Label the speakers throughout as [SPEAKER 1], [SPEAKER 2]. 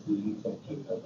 [SPEAKER 1] Seeing something that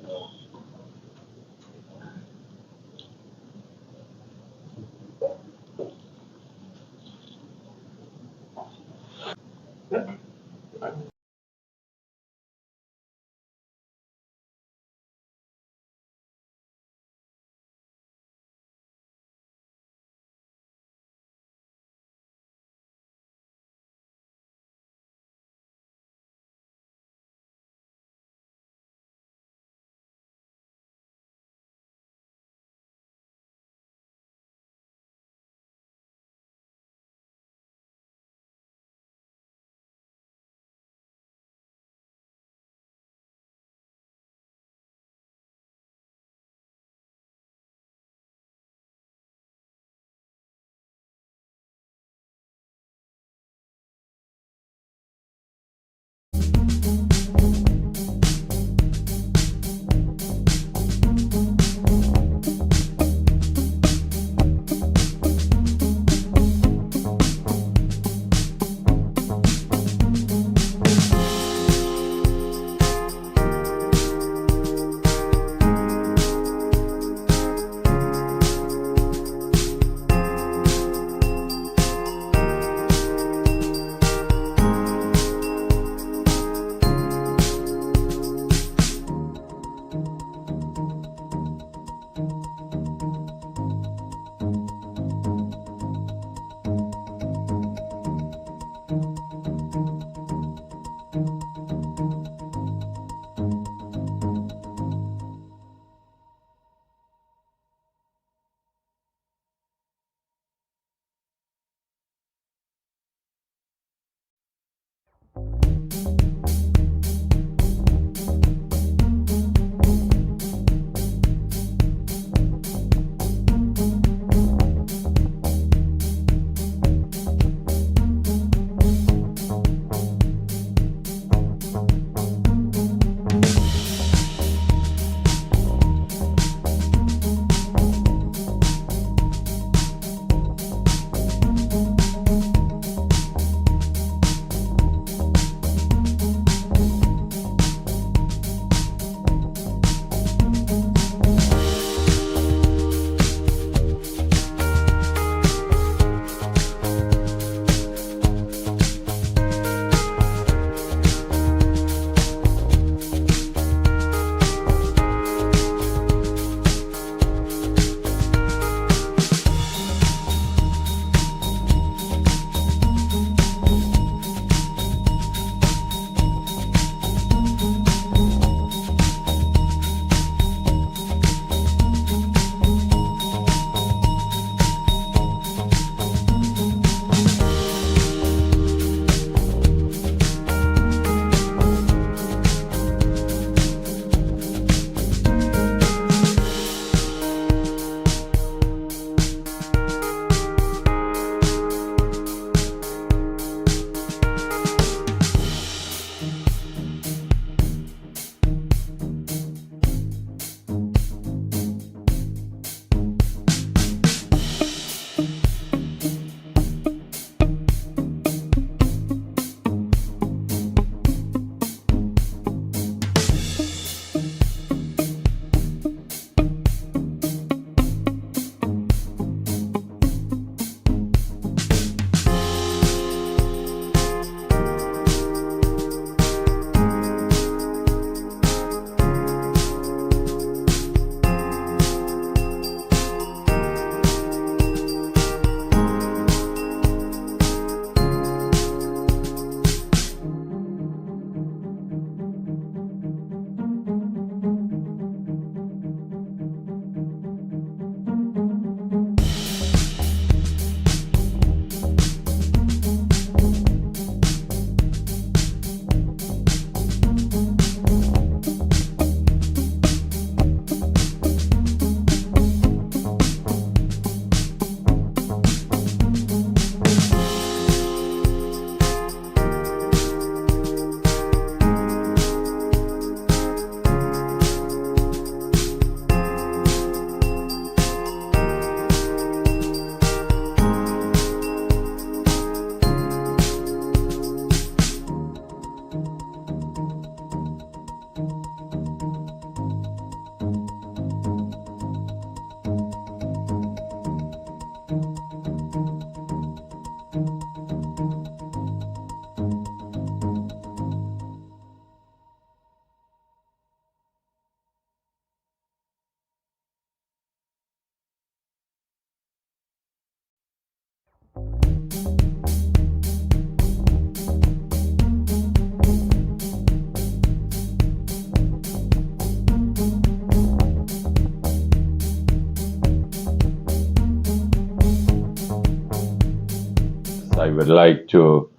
[SPEAKER 2] I would like to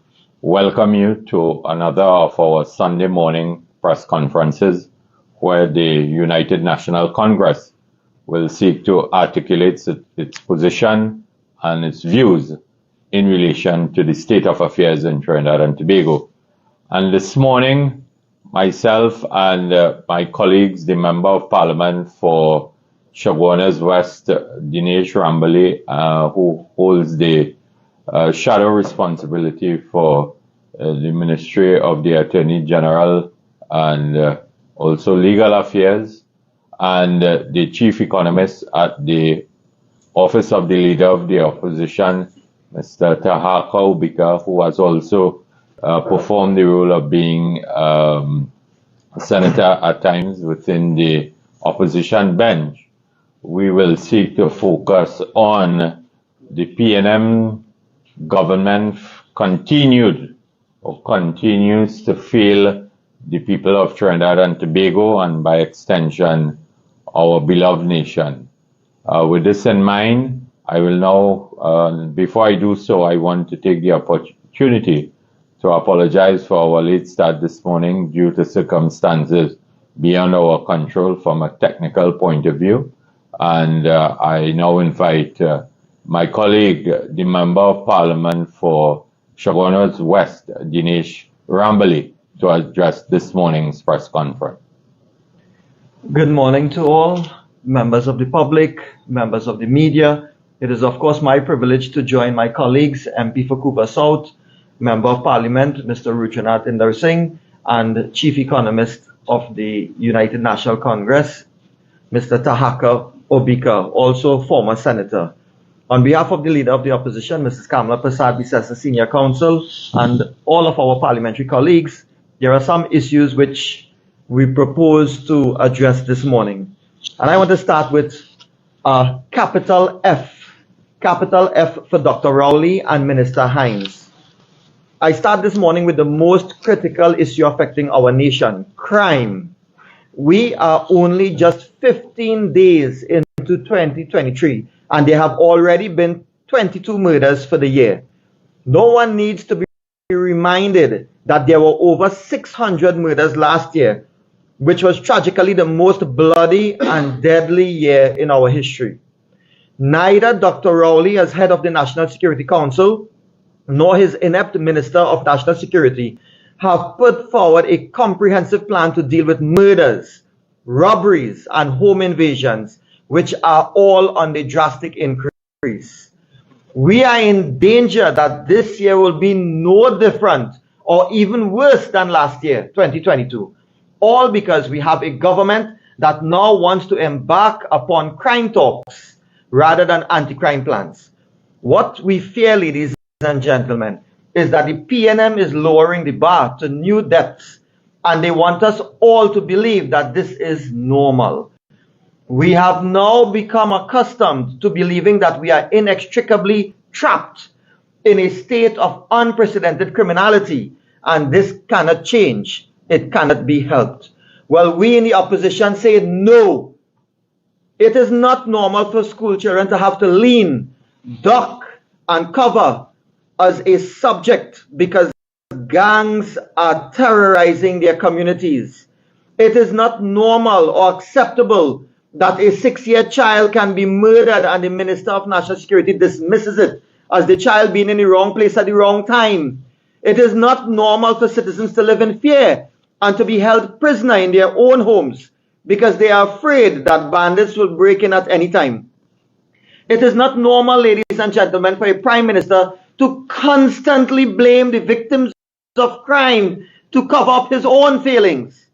[SPEAKER 2] welcome you to another of our Sunday morning press conferences where the United National Congress will seek to articulate its position and its views in relation to the state of affairs in Trinidad and Tobago. And this morning, myself and my colleagues, the Member of Parliament for Chaguanas West, D Rambally, who holds the shadow responsibility for the Ministry of the Attorney General and also Legal Affairs, and the Chief Economist at the Office of the Leader of the Opposition, Mr. Tahaka Obika, who has also performed the role of being senator at times within the opposition bench. We will seek to focus on the PNM government continues to fail the people of Trinidad and Tobago and by extension our beloved nation. With this in mind, I will now, before I do so, I want to take the opportunity to apologize for our late start this morning due to circumstances beyond our control from a technical point of view. And I now invite my colleague, the Member of Parliament for Chaguanas West, D Rambally, to address this morning's press conference.
[SPEAKER 3] Good morning to all, members of the public, members of the media. It is, of course, my privilege to join my colleagues, MP for Cooper South, Member of Parliament, Mr. Rudi Indarsingh, and Chief Economist of the United National Congress, Mr. Tahaka Obika, also former Senator. On behalf of the Leader of the Opposition, Mrs. Kamala Persad-Bissessar, Senior Counsel, and all of our parliamentary colleagues, there are some issues which we propose to address this morning. And I want to start with capital F for Dr. Rowley and Minister Hines. I start this morning with the most critical issue affecting our nation, crime. We are only just 15 days into 2023, and there have already been 22 murders for the year. No one needs to be reminded that there were over 600 murders last year, which was tragically the most bloody and deadly year in our history. Neither Dr. Rowley, as head of the National Security Council, nor his inept Minister of National Security have put forward a comprehensive plan to deal with murders, robberies, and home invasions, which are all on the drastic increase. We are in danger that this year will be no different or even worse than last year, 2022, all because we have a government that now wants to embark upon crime talks rather than anti-crime plans. What we fear, ladies and gentlemen, is that the PNM is lowering the bar to new depths, and they want us all to believe that this is normal. We have now become accustomed to believing that we are inextricably trapped in a state of unprecedented criminality, and this cannot change. It cannot be helped. Well, we in the opposition say no. It is not normal for school children to have to lean, duck, and cover as a subject because gangs are terrorizing their communities. It is not normal or acceptable that a 6-year child can be murdered and the Minister of National Security dismisses it as the child being in the wrong place at the wrong time. It is not normal for citizens to live in fear and to be held prisoner in their own homes because they are afraid that bandits will break in at any time. It is not normal, ladies and gentlemen, for a Prime Minister to constantly blame the victims of crime to cover up his own failings.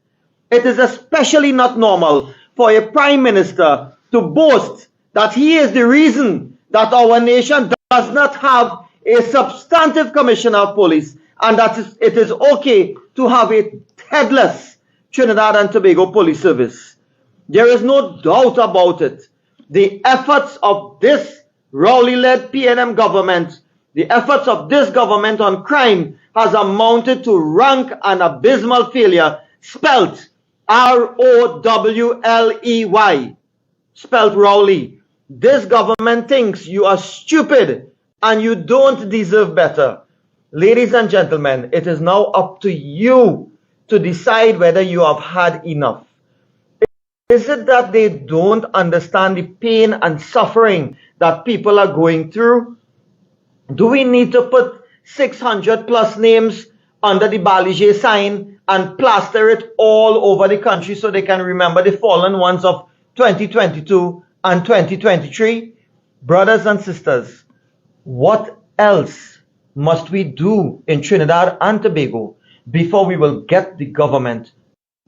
[SPEAKER 3] It is especially not normal for a Prime Minister to boast that he is the reason that our nation does not have a substantive commissioner of police and that it is okay to have a headless Trinidad and Tobago police service. There is no doubt about it. The efforts of this Rowley-led PNM government, the efforts of this government on crime has amounted to rank and abysmal failure, spelt R-O-W-L-E-Y, spelt Rowley. This government thinks you are stupid and you don't deserve better. Ladies and gentlemen, it is now up to you to decide whether you have had enough. Is it that they don't understand the pain and suffering that people are going through? Do we need to put 600 plus names under the Balige sign and plaster it all over the country so they can remember the fallen ones of 2022 and 2023? Brothers and sisters, what else must we do in Trinidad and Tobago before we will get the government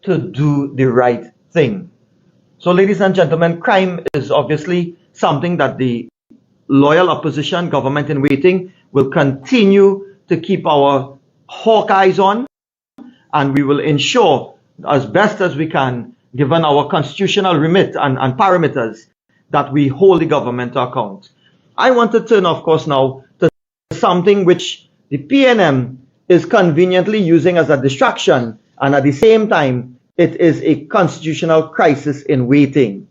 [SPEAKER 3] to do the right thing? So, ladies and gentlemen, crime is obviously something that the loyal opposition, government in waiting, will continue to keep our hawk eyes on, and we will ensure as best as we can, given our constitutional remit and parameters, that we hold the government to account. I want to turn, of course, now to something which the PNM is conveniently using as a distraction, and at the same time, it is a constitutional crisis in waiting.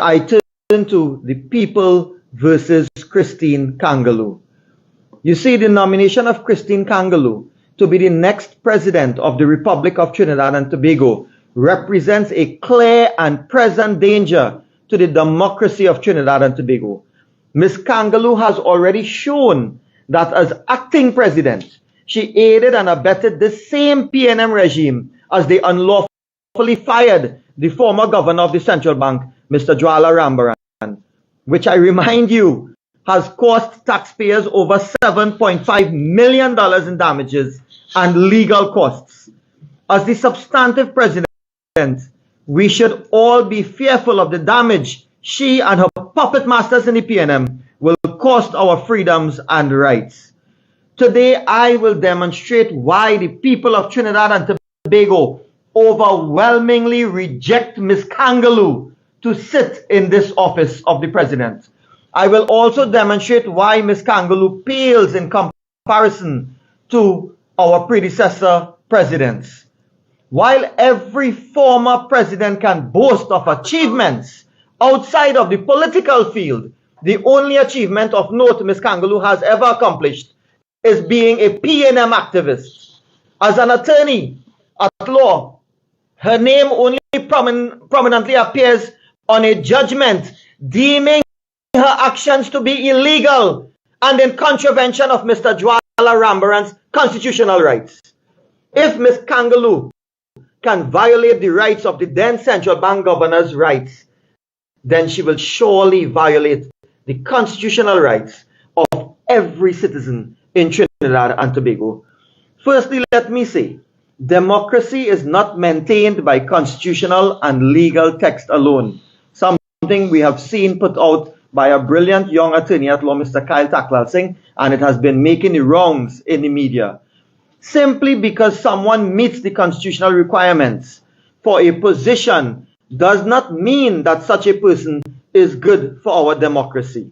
[SPEAKER 3] I turn to the people versus Christine Kangaloo. You see, the nomination of Christine Kangaloo to be the next president of the Republic of Trinidad and Tobago represents a clear and present danger to the democracy of Trinidad and Tobago. Ms. Kangaloo has already shown that as acting president, she aided and abetted the same PNM regime as they unlawfully fired the former governor of the central bank, Mr. D Rambally, which I remind you has cost taxpayers over $7.5 million in damages and legal costs. As the substantive president, we should all be fearful of the damage she and her puppet masters in the PNM will cost our freedoms and rights. Today, I will demonstrate why the people of Trinidad and Tobago overwhelmingly reject Ms. Kangaloo to sit in this office of the president. I will also demonstrate why Ms. Kangaloo pales in comparison to our predecessor presidents. While every former president can boast of achievements outside of the political field, the only achievement of note Ms. Kangaloo has ever accomplished is being a PNM activist. As an attorney at law, her name only prominently appears on a judgment deeming her actions to be illegal and in contravention of Mr. D Rambaran's constitutional rights. If Ms. Kangaloo can violate the rights of the then central bank governor's rights, then she will surely violate the constitutional rights of every citizen in Trinidad and Tobago. Firstly, let me say, democracy is not maintained by constitutional and legal text alone, something we have seen put out by a brilliant young attorney at law, Mr. Kyle Taklalsingh, and it has been making the rounds in the media. Simply because someone meets the constitutional requirements for a position does not mean that such a person is good for our democracy.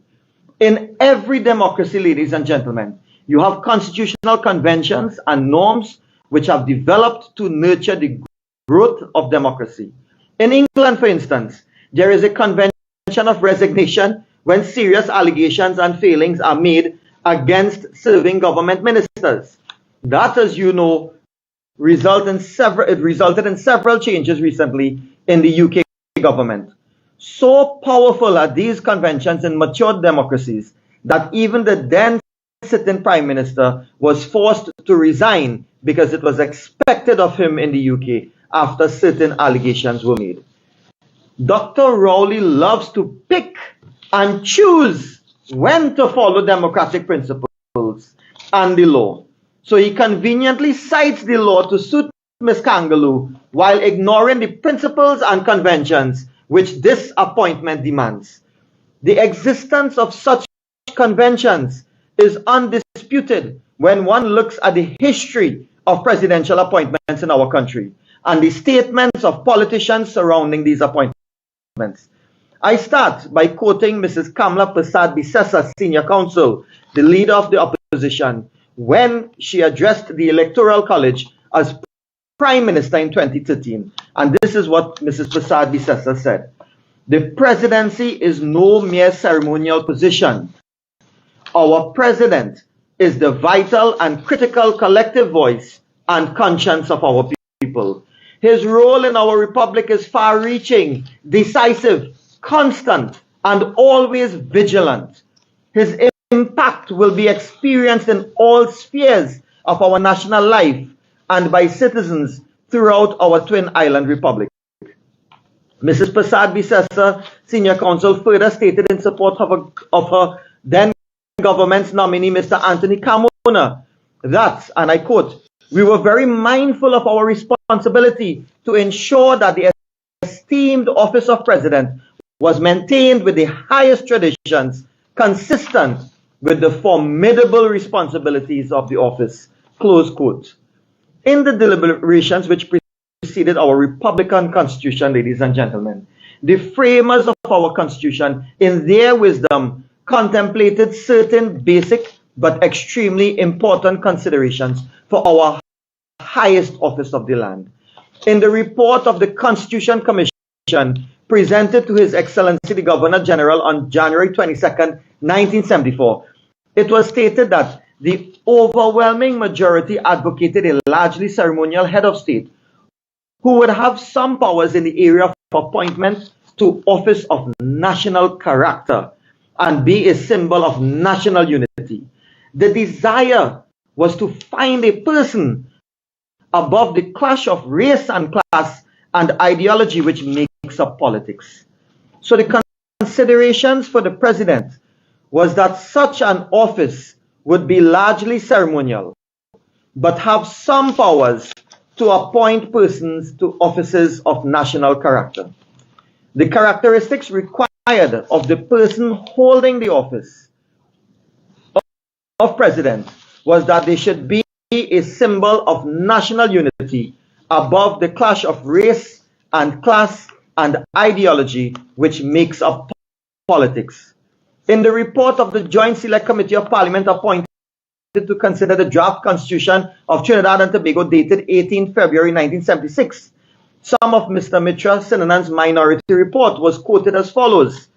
[SPEAKER 3] In every democracy, ladies and gentlemen, you have constitutional conventions and norms which have developed to nurture the growth of democracy. In England, for instance, there is a convention of resignation when serious allegations and failings are made against serving government ministers. That, as you know, resulted in several changes recently in the UK government. So powerful are these conventions in mature democracies that even the then sitting Prime Minister was forced to resign because it was expected of him in the UK after certain allegations were made. Dr. Rowley loves to pick and choose when to follow democratic principles and the law. So he conveniently cites the law to suit Ms. Kangaloo while ignoring the principles and conventions which this appointment demands. The existence of such conventions is undisputed when one looks at the history of presidential appointments in our country and the statements of politicians surrounding these appointments. I start by quoting Mrs. Kamla Prasad Bisesa, Senior Counsel, the leader of the opposition, when she addressed the Electoral College as Prime Minister in 2013. And this is what Mrs. Prasad Bisesa said. The presidency is no mere ceremonial position. Our president is the vital and critical collective voice and conscience of our people. His role in our republic is far-reaching, decisive, constant, and always vigilant. His impact will be experienced in all spheres of our national life and by citizens throughout our Twin Island Republic. Mrs. Prasad Bisesa, Senior Counsel, further stated in support of her then government's nominee, Mr. Anthony Carmona, that, and I quote, "We were very mindful of our responsibility to ensure that the esteemed office of president was maintained with the highest traditions, consistent with the formidable responsibilities of the office," close quote. In the deliberations which preceded our Republican Constitution, ladies and gentlemen, the framers of our Constitution, in their wisdom, contemplated certain basic but extremely important considerations for our highest office of the land. In the report of the Constitution Commission presented to His Excellency the Governor General on January 22nd, 1974, it was stated that the overwhelming majority advocated a largely ceremonial head of state who would have some powers in the area of appointment to office of national character and be a symbol of national unity. The desire was to find a person above the clash of race and class and ideology which makes up politics. So the considerations for the president was that such an office would be largely ceremonial, but have some powers to appoint persons to offices of national character. The characteristics required of the person holding the office of president was that they should be a symbol of national unity above the clash of race and class and ideology which makes up politics. In the report of the Joint Select Committee of Parliament appointed to consider the draft constitution of Trinidad and Tobago dated 18 February 1976, some of Mr. Mitra Sinanan's minority report was quoted as follows,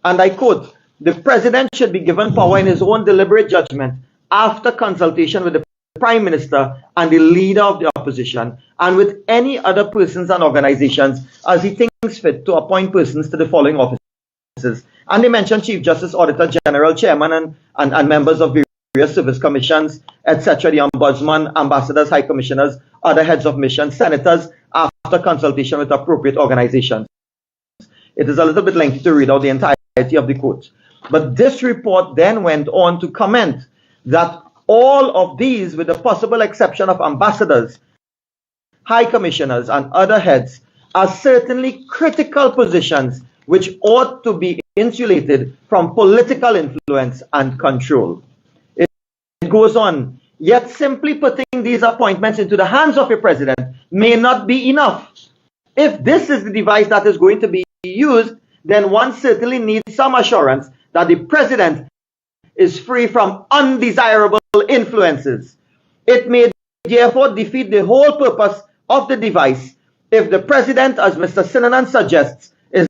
[SPEAKER 3] and I quote, "The president should be given power in his own deliberate judgment after consultation with the Prime Minister and the leader of the opposition and with any other persons and organizations as he thinks fit to appoint persons to the following offices." And they mentioned Chief Justice, Auditor General, Chairman and members of various service commissions, etc., the Ombudsman, ambassadors, high commissioners, other heads of missions, senators, after consultation with appropriate organizations. It is a little bit lengthy to read out the entirety of the quote. But this report then went on to comment that all of these, with the possible exception of ambassadors, high commissioners, and other heads, are certainly critical positions which ought to be insulated from political influence and control. It goes on, yet simply putting these appointments into the hands of a president may not be enough. If this is the device that is going to be used, then one certainly needs some assurance that the president is free from undesirable influences. It may therefore defeat the whole purpose of the device if the president, as Mr. Sinanan suggests, is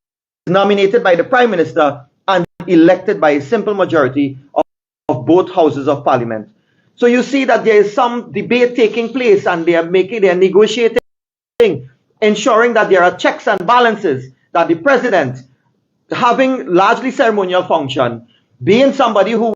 [SPEAKER 3] nominated by the Prime Minister and elected by a simple majority of both houses of parliament. So you see that there is some debate taking place and they are negotiating, ensuring that there are checks and balances, that the president, having largely ceremonial function, being somebody who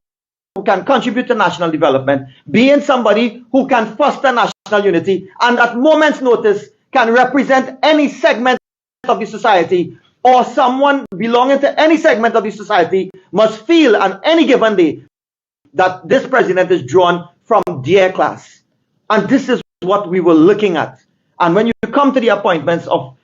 [SPEAKER 3] can contribute to national development, being somebody who can foster national unity, and at moment's notice can represent any segment of the society, or someone belonging to any segment of the society must feel on any given day that this president is drawn from their class. And this is what we were looking at. And when you come to the appointments of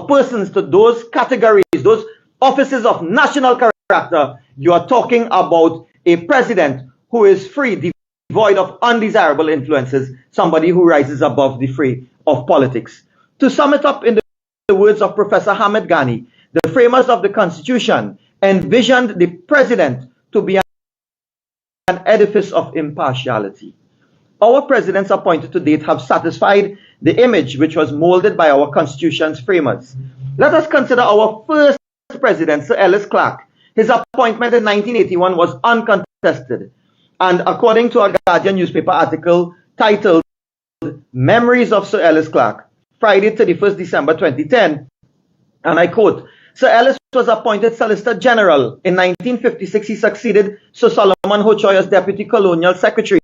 [SPEAKER 3] persons to those categories, those offices of national character, you are talking about a president who is free, devoid of undesirable influences, somebody who rises above the fray of politics. To sum it up in the words of Professor Hamid Ghani, the framers of the Constitution envisioned the president to be an edifice of impartiality. Our presidents appointed to date have satisfied the image which was molded by our Constitution's framers. Let us consider our first president, Sir Ellis Clark. His appointment in 1981 was uncontested. And according to a Guardian newspaper article titled Memories of Sir Ellis Clarke, Friday 31st December 2010, and I quote, Sir Ellis was appointed Solicitor General. In 1956, he succeeded Sir Solomon Hochoy as Deputy Colonial Secretary.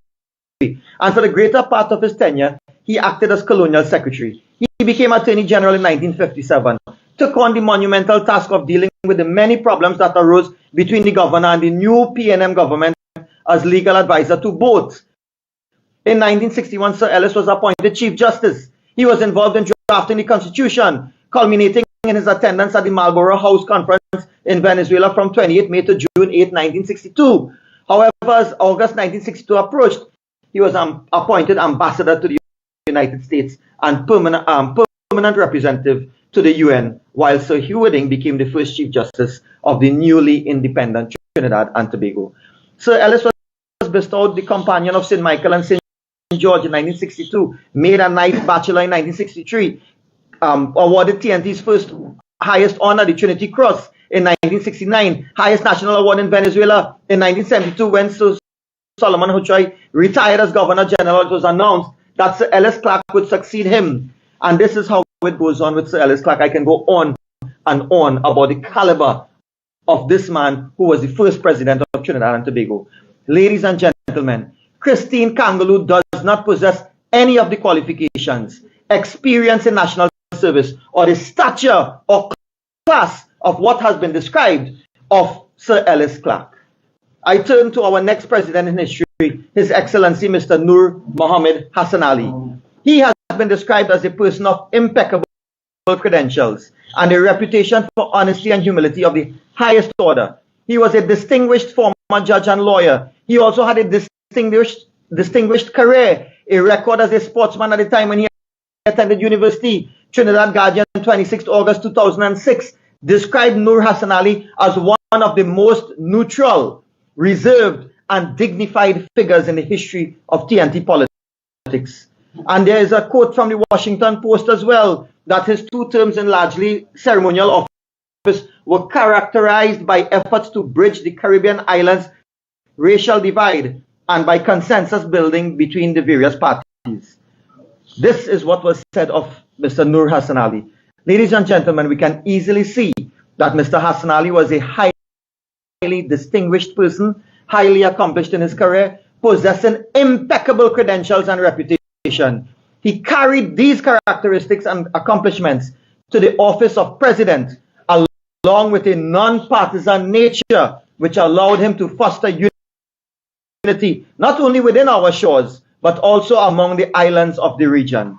[SPEAKER 3] And for the greater part of his tenure, he acted as Colonial Secretary. He became Attorney General in 1957, took on the monumental task of dealing with the many problems that arose between the governor and the new PNM government as legal advisor to both. In 1961, Sir Ellis was appointed Chief Justice. He was involved in drafting the Constitution, culminating in his attendance at the Marlborough House Conference in Venezuela from 28 May to June 8, 1962. However, as August 1962 approached, he was appointed ambassador to the United States and permanent representative to the UN, while Sir Hewarding became the first Chief Justice of the newly independent Trinidad and Tobago. Sir Ellis was bestowed the Companion of St. Michael and St. George in 1962, made a Knight Bachelor in 1963, awarded TNT's first highest honor, the Trinity Cross, in 1969, highest national award in Venezuela in 1972, when Sir Solomon Hochoy retired as Governor General. It was announced that Sir Ellis Clarke would succeed him. And this is how it goes on with Sir Ellis Clarke. I can go on and on about the caliber of this man who was the first president of Trinidad and Tobago. Ladies and gentlemen, Christine Kangaloo does not possess any of the qualifications, experience in national service, or the stature or class of what has been described of Sir Ellis Clarke. I turn to our next president in history, His Excellency Mr. Nur Mohammed Hassan Ali. He has been described as a person of impeccable credentials and a reputation for honesty and humility of the highest order. He was a distinguished former judge and lawyer. He also had a distinguished career, a record as a sportsman at the time when he attended university. Trinidad Guardian, 26 August 2006, described Nur Hassan Ali as one of the most neutral, reserved, and dignified figures in the history of TNT politics. And there is a quote from the Washington Post as well, that his 2 terms in largely ceremonial office were characterized by efforts to bridge the Caribbean islands' racial divide and by consensus building between the various parties. This is what was said of Mr. Nur Hassan Ali. Ladies and gentlemen, we can easily see that Mr. Hassan Ali was a highly distinguished person, highly accomplished in his career, possessing impeccable credentials and reputation. He carried these characteristics and accomplishments to the office of president, along with a non-partisan nature, which allowed him to foster unity, not only within our shores, but also among the islands of the region.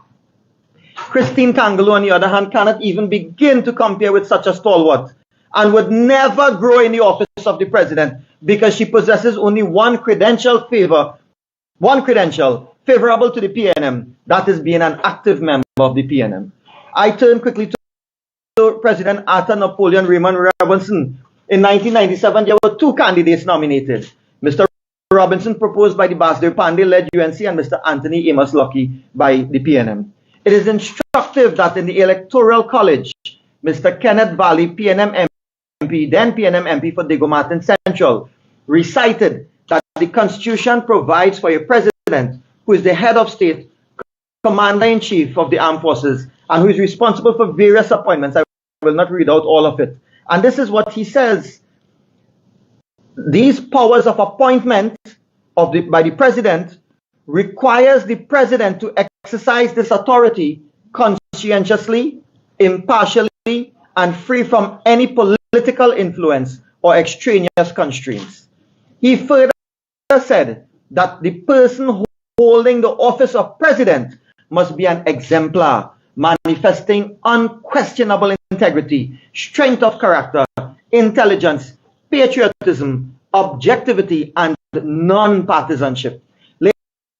[SPEAKER 3] Christine Kangaloo, on the other hand, cannot even begin to compare with such a stalwart, and would never grow in the office of the president, because she possesses only one credential favorable to the PNM, that is being an active member of the PNM. I turn quickly to President Arthur Napoleon Raymond Robinson. In 1997, there were 2 candidates nominated. Mr. Robinson, proposed by the Basdeo Pandey-led UNC, and Mr. Anthony Amos Lucky by the PNM. It is instructive that in the Electoral College, Mr. Kenneth Valley, PNM MP, then PNM MP for Diego Martin Central, recited that the Constitution provides for a president who is the head of state, commander-in-chief of the armed forces, and who is responsible for various appointments. I will not read out all of it. And this is what he says. These powers of appointment by the president requires the president to exercise this authority conscientiously, impartially, and free from any political influence or extraneous constraints. He further said that the person holding the office of president must be an exemplar, manifesting unquestionable integrity, strength of character, intelligence, patriotism, objectivity, and non-partisanship.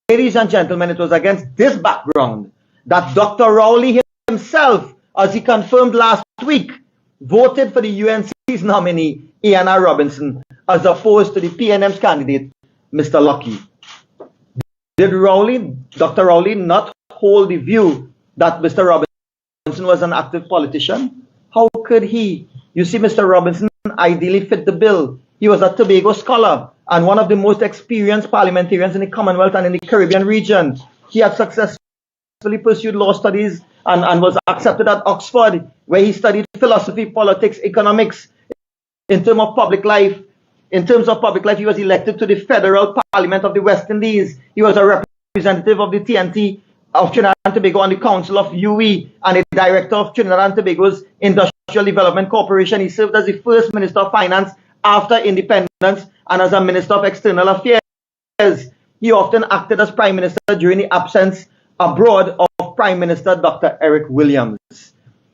[SPEAKER 3] Ladies and gentlemen, it was against this background that Dr. Rowley himself, as he confirmed last week, voted for the UNC's nominee, Iana Robinson, as opposed to the PNM's candidate, Mr. Lucky. Did Dr. Rowley not hold the view that Mr. Robinson was an active politician? How could he? You see, Mr. Robinson ideally fit the bill. He was a Tobago scholar and one of the most experienced parliamentarians in the Commonwealth and in the Caribbean region. He had successfully pursued law studies and was accepted at Oxford, where he studied philosophy, politics, economics. In terms of public life, he was elected to the Federal Parliament of the West Indies. He was a representative of the TNT of Trinidad and Tobago on the Council of UE and a director of Trinidad and Tobago's Industrial Development Corporation. He served as the first Minister of Finance after independence and as a Minister of External Affairs. He often acted as Prime Minister during the absence abroad of Prime Minister Dr. Eric Williams.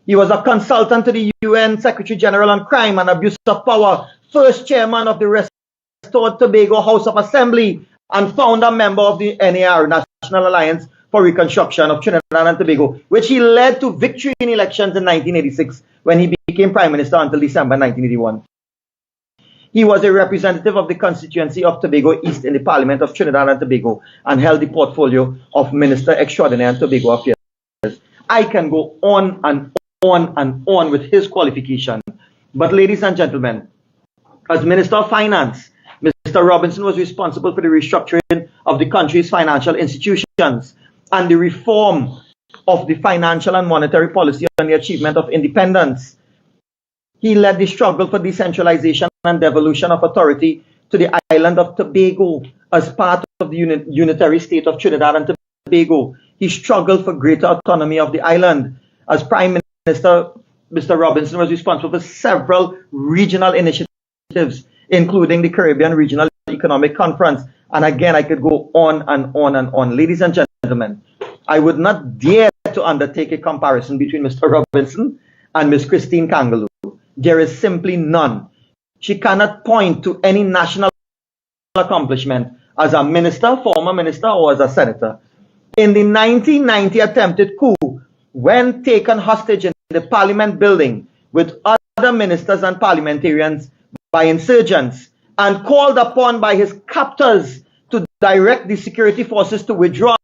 [SPEAKER 3] He was a consultant to the UN Secretary General on Crime and Abuse of Power, first chairman of the restored Tobago House of Assembly, and founder member of the NAR, National Alliance for Reconstruction of Trinidad and Tobago, which he led to victory in elections in 1986 when he became Prime Minister until December 1981. He was a representative of the constituency of Tobago East in the Parliament of Trinidad and Tobago and held the portfolio of Minister Extraordinary on Tobago Affairs. I can go on and on and on with his qualification. But ladies and gentlemen, as Minister of Finance, Mr. Robinson was responsible for the restructuring of the country's financial institutions and the reform of the financial and monetary policy and the achievement of independence. He led the struggle for decentralization and devolution of authority to the island of Tobago as part of the unitary state of Trinidad and Tobago. He struggled for greater autonomy of the island. As Prime Minister, Mr. Robinson was responsible for several regional initiatives, including the Caribbean Regional Economic Conference. And again, I could go on and on and on. Ladies and gentlemen, I would not dare to undertake a comparison between Mr. Robinson and Ms. Christine Kangaloo. There is simply none. She cannot point to any national accomplishment as a minister, former minister, or as a senator. In the 1990 attempted coup, when taken hostage in the Parliament building with other ministers and parliamentarians by insurgents and called upon by his captors to direct the security forces to withdraw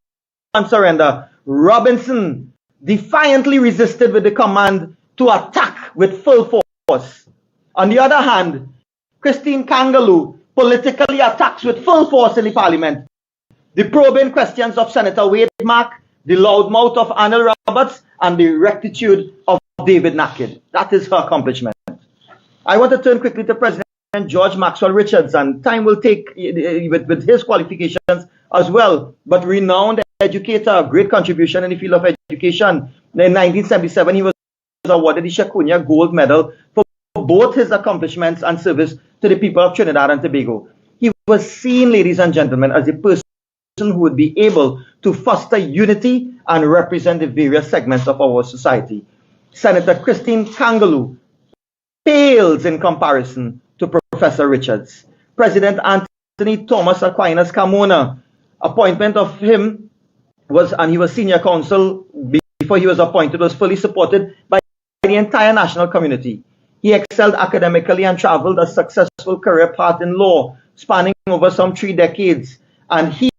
[SPEAKER 3] and surrender, Robinson defiantly resisted with the command to attack with full force. On the other hand, Christine Kangaloo politically attacks with full force in the Parliament the probing questions of Senator Wade Mark, the loudmouth of Arnold Roberts, and the rectitude of David Nakid. That is her accomplishment. I want to turn quickly to President George Maxwell Richards, and time will take with his qualifications as well, but renowned educator, great contribution in the field of education. In 1977, he was awarded the Shakunya Gold Medal for both his accomplishments and service to the people of Trinidad and Tobago. He was seen, ladies and gentlemen, as a person who would be able to foster unity and represent the various segments of our society. Senator Christine Kangaloo pales in comparison to Professor Richards. President Anthony Thomas Aquinas Carmona, appointment of him was, and he was senior counsel before he was appointed, was fully supported by the entire national community. He excelled academically and traveled a successful career path in law, spanning over some 3 decades. And he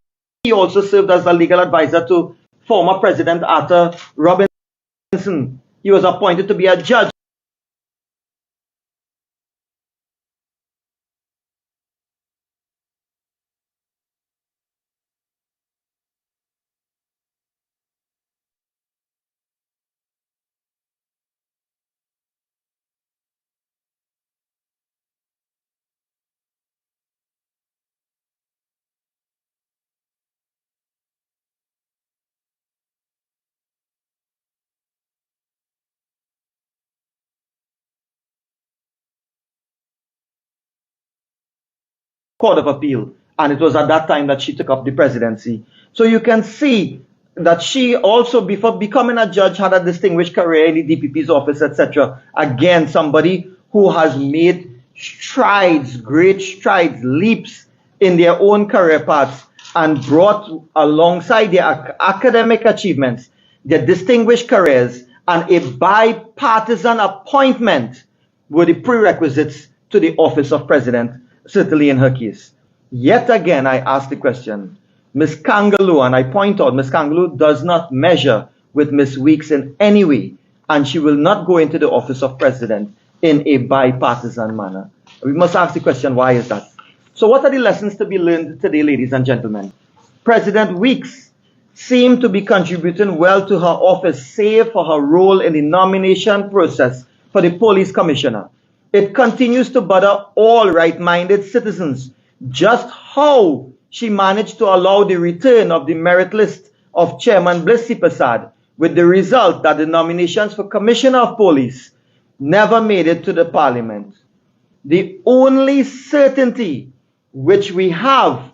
[SPEAKER 3] also served as a legal advisor to former President Arthur Robinson. He was appointed to be a judge Court of Appeal, and it was at that time that she took up the presidency. So you can see that she also, before becoming a judge, had a distinguished career in the DPP's office, etc. Again, somebody who has made strides, great strides, leaps in their own career paths and brought alongside their academic achievements, their distinguished careers, and a bipartisan appointment were the prerequisites to the office of president. Certainly in her case. Yet again, I ask the question, Ms. Kangaloo, and I point out, Ms. Kangaloo does not measure with Ms. Weeks in any way, and she will not go into the office of president in a bipartisan manner. We must ask the question, why is that? So what are the lessons to be learned today, ladies and gentlemen? President Weeks seemed to be contributing well to her office, save for her role in the nomination process for the police commissioner. It continues to bother all right-minded citizens just how she managed to allow the return of the merit list of Chairman Blissy Prasad, with the result that the nominations for Commissioner of Police never made it to the Parliament. The only certainty which we have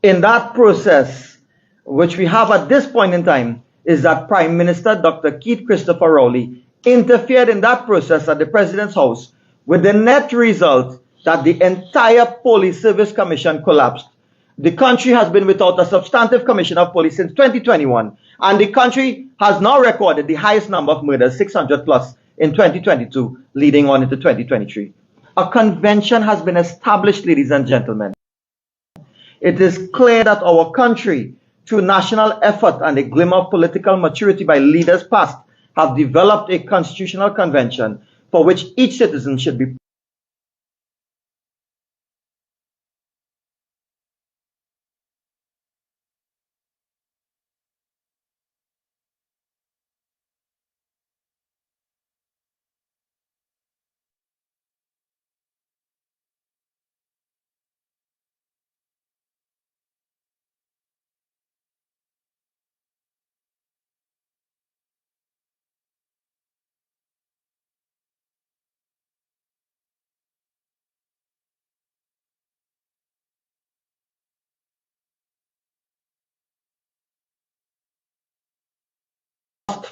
[SPEAKER 3] in that process, which we have at this point in time, is that Prime Minister Dr. Keith Christopher Rowley interfered in that process at the President's house, with the net result that the entire Police Service Commission collapsed. The country has been without a substantive Commissioner of Police since 2021, and the country has now recorded the highest number of murders, 600 plus, in 2022, leading on into 2023. A convention has been established, ladies and gentlemen. It is clear that our country, through national effort and a glimmer of political maturity by leaders past, have developed a constitutional convention for which each citizen should be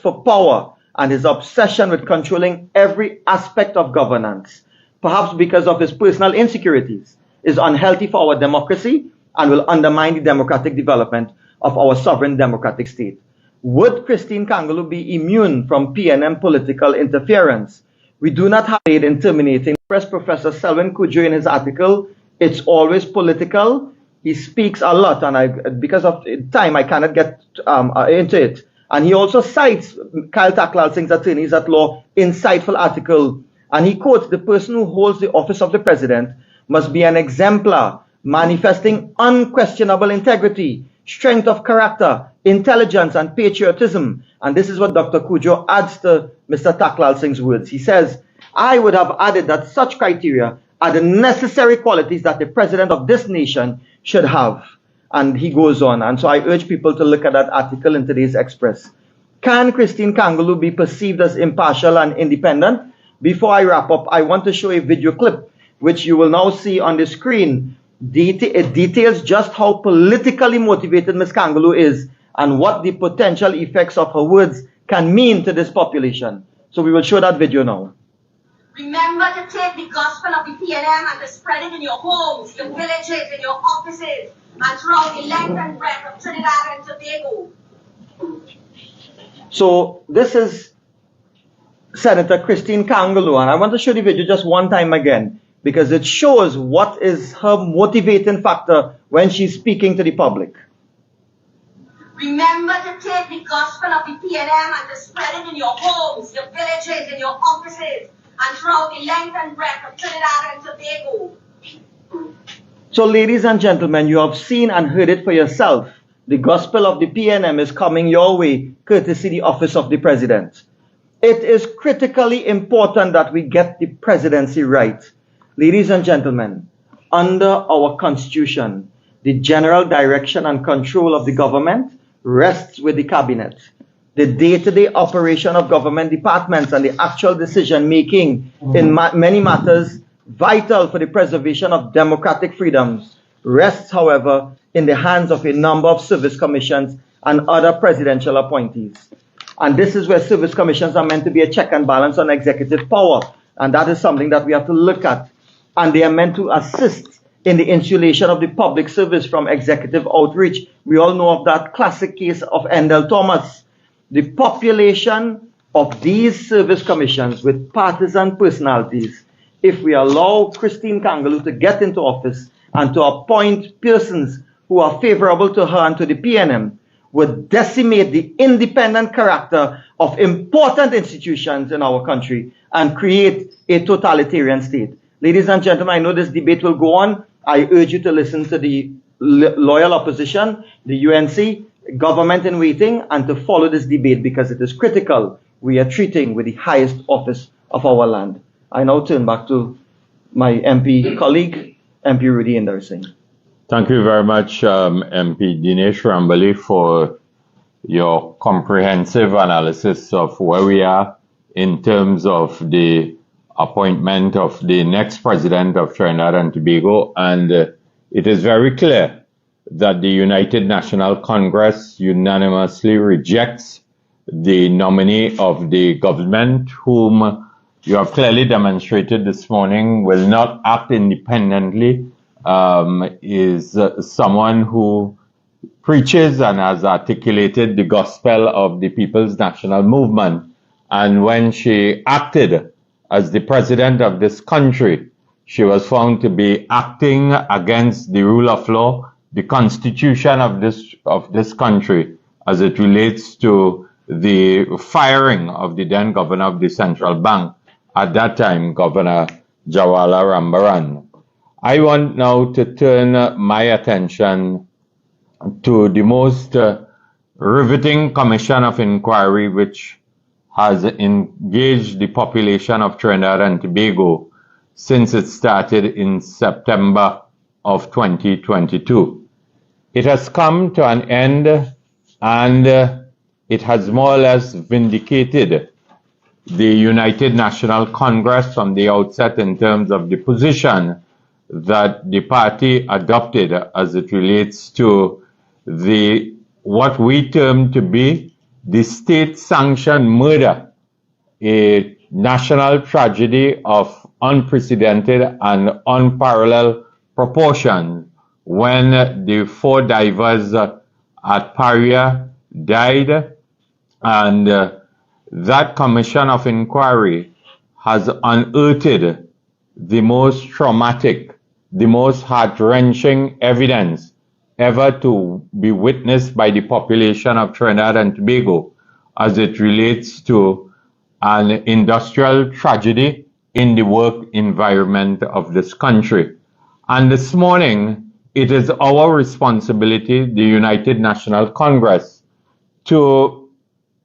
[SPEAKER 3] for power and his obsession with controlling every aspect of governance, perhaps because of his personal insecurities, is unhealthy for our democracy and will undermine the democratic development of our sovereign democratic state. Would Christine Kangaloo be immune from PNM political interference? We do not have aid in terminating. Professor Selwyn Kudjo in his article, "It's Always Political." He speaks a lot, and because of time, I cannot get into it. And he also cites Kyle Taklalsing's attorneys at law insightful article. And he quotes, "The person who holds the office of the president must be an exemplar, manifesting unquestionable integrity, strength of character, intelligence, and patriotism." And this is what Dr. Kudjo adds to Mr. Taklalsing's words. He says, "I would have added that such criteria are the necessary qualities that the president of this nation should have." And he goes on. And so I urge people to look at that article in today's Express. Can Christine Kangaloo be perceived as impartial and independent? Before I wrap up, I want to show a video clip, which you will now see on the screen. It details just how politically motivated Ms. Kangaloo is and what the potential effects of her words can mean to this population. So we will show that video now.
[SPEAKER 4] Remember to take the gospel of the PNM and to spread it in your homes, your villages, in your offices, and throughout the length and breadth of Trinidad and Tobago.
[SPEAKER 3] So this is Senator Christine Kangaloo, and I want to show the video just one time again, because it shows what is her motivating factor when she's speaking to the public.
[SPEAKER 4] Remember to take the gospel of the PNM and to spread it in your homes, your villages, in your offices, and throughout the length and breadth of Trinidad and Tobago.
[SPEAKER 3] So, ladies and gentlemen, you have seen and heard it for yourself. The gospel of the PNM is coming your way, courtesy the office of the president. It is critically important that we get the presidency right. Ladies and gentlemen, under our constitution, the general direction and control of the government rests with the cabinet. The day-to-day operation of government departments and the actual decision-making in many matters vital for the preservation of democratic freedoms rests, however, in the hands of a number of service commissions and other presidential appointees. And this is where service commissions are meant to be a check and balance on executive power. And that is something that we have to look at. And they are meant to assist in the insulation of the public service from executive outreach. We all know of that classic case of Endell Thomas. The population of these service commissions with partisan personalities, if we allow Christine Kangaloo to get into office and to appoint persons who are favorable to her and to the PNM, would decimate the independent character of important institutions in our country and create a totalitarian state. Ladies and gentlemen, I know this debate will go on. I urge you to listen to the loyal opposition, the UNC, government in waiting, and to follow this debate because it is critical. We are treating with the highest office of our land. I now turn back to my MP colleague, MP Rudi Indarsingh.
[SPEAKER 2] Thank you very much, MP D Rambally, for your comprehensive analysis of where we are in terms of the appointment of the next president of Trinidad and Tobago. And it is very clear that the United National Congress unanimously rejects the nominee of the government, whom you have clearly demonstrated this morning will not act independently, is someone who preaches and has articulated the gospel of the People's National Movement. And when she acted as the president of this country, she was found to be acting against the rule of law, the constitution of this country, as it relates to the firing of the then governor of the central bank, at that time, Governor Jawala Rambaran. I want now to turn my attention to the most riveting commission of inquiry which has engaged the population of Trinidad and Tobago since it started in September of 2022. It has come to an end, and it has more or less vindicated the United National Congress from the outset in terms of the position that the party adopted as it relates to what we term to be the state-sanctioned murder, a national tragedy of unprecedented and unparalleled proportions, when the 4 divers at Paria died, and that commission of inquiry has unearthed the most traumatic, the most heart-wrenching evidence ever to be witnessed by the population of Trinidad and Tobago as it relates to an industrial tragedy in the work environment of this country. And this morning, it is our responsibility, the United National Congress, to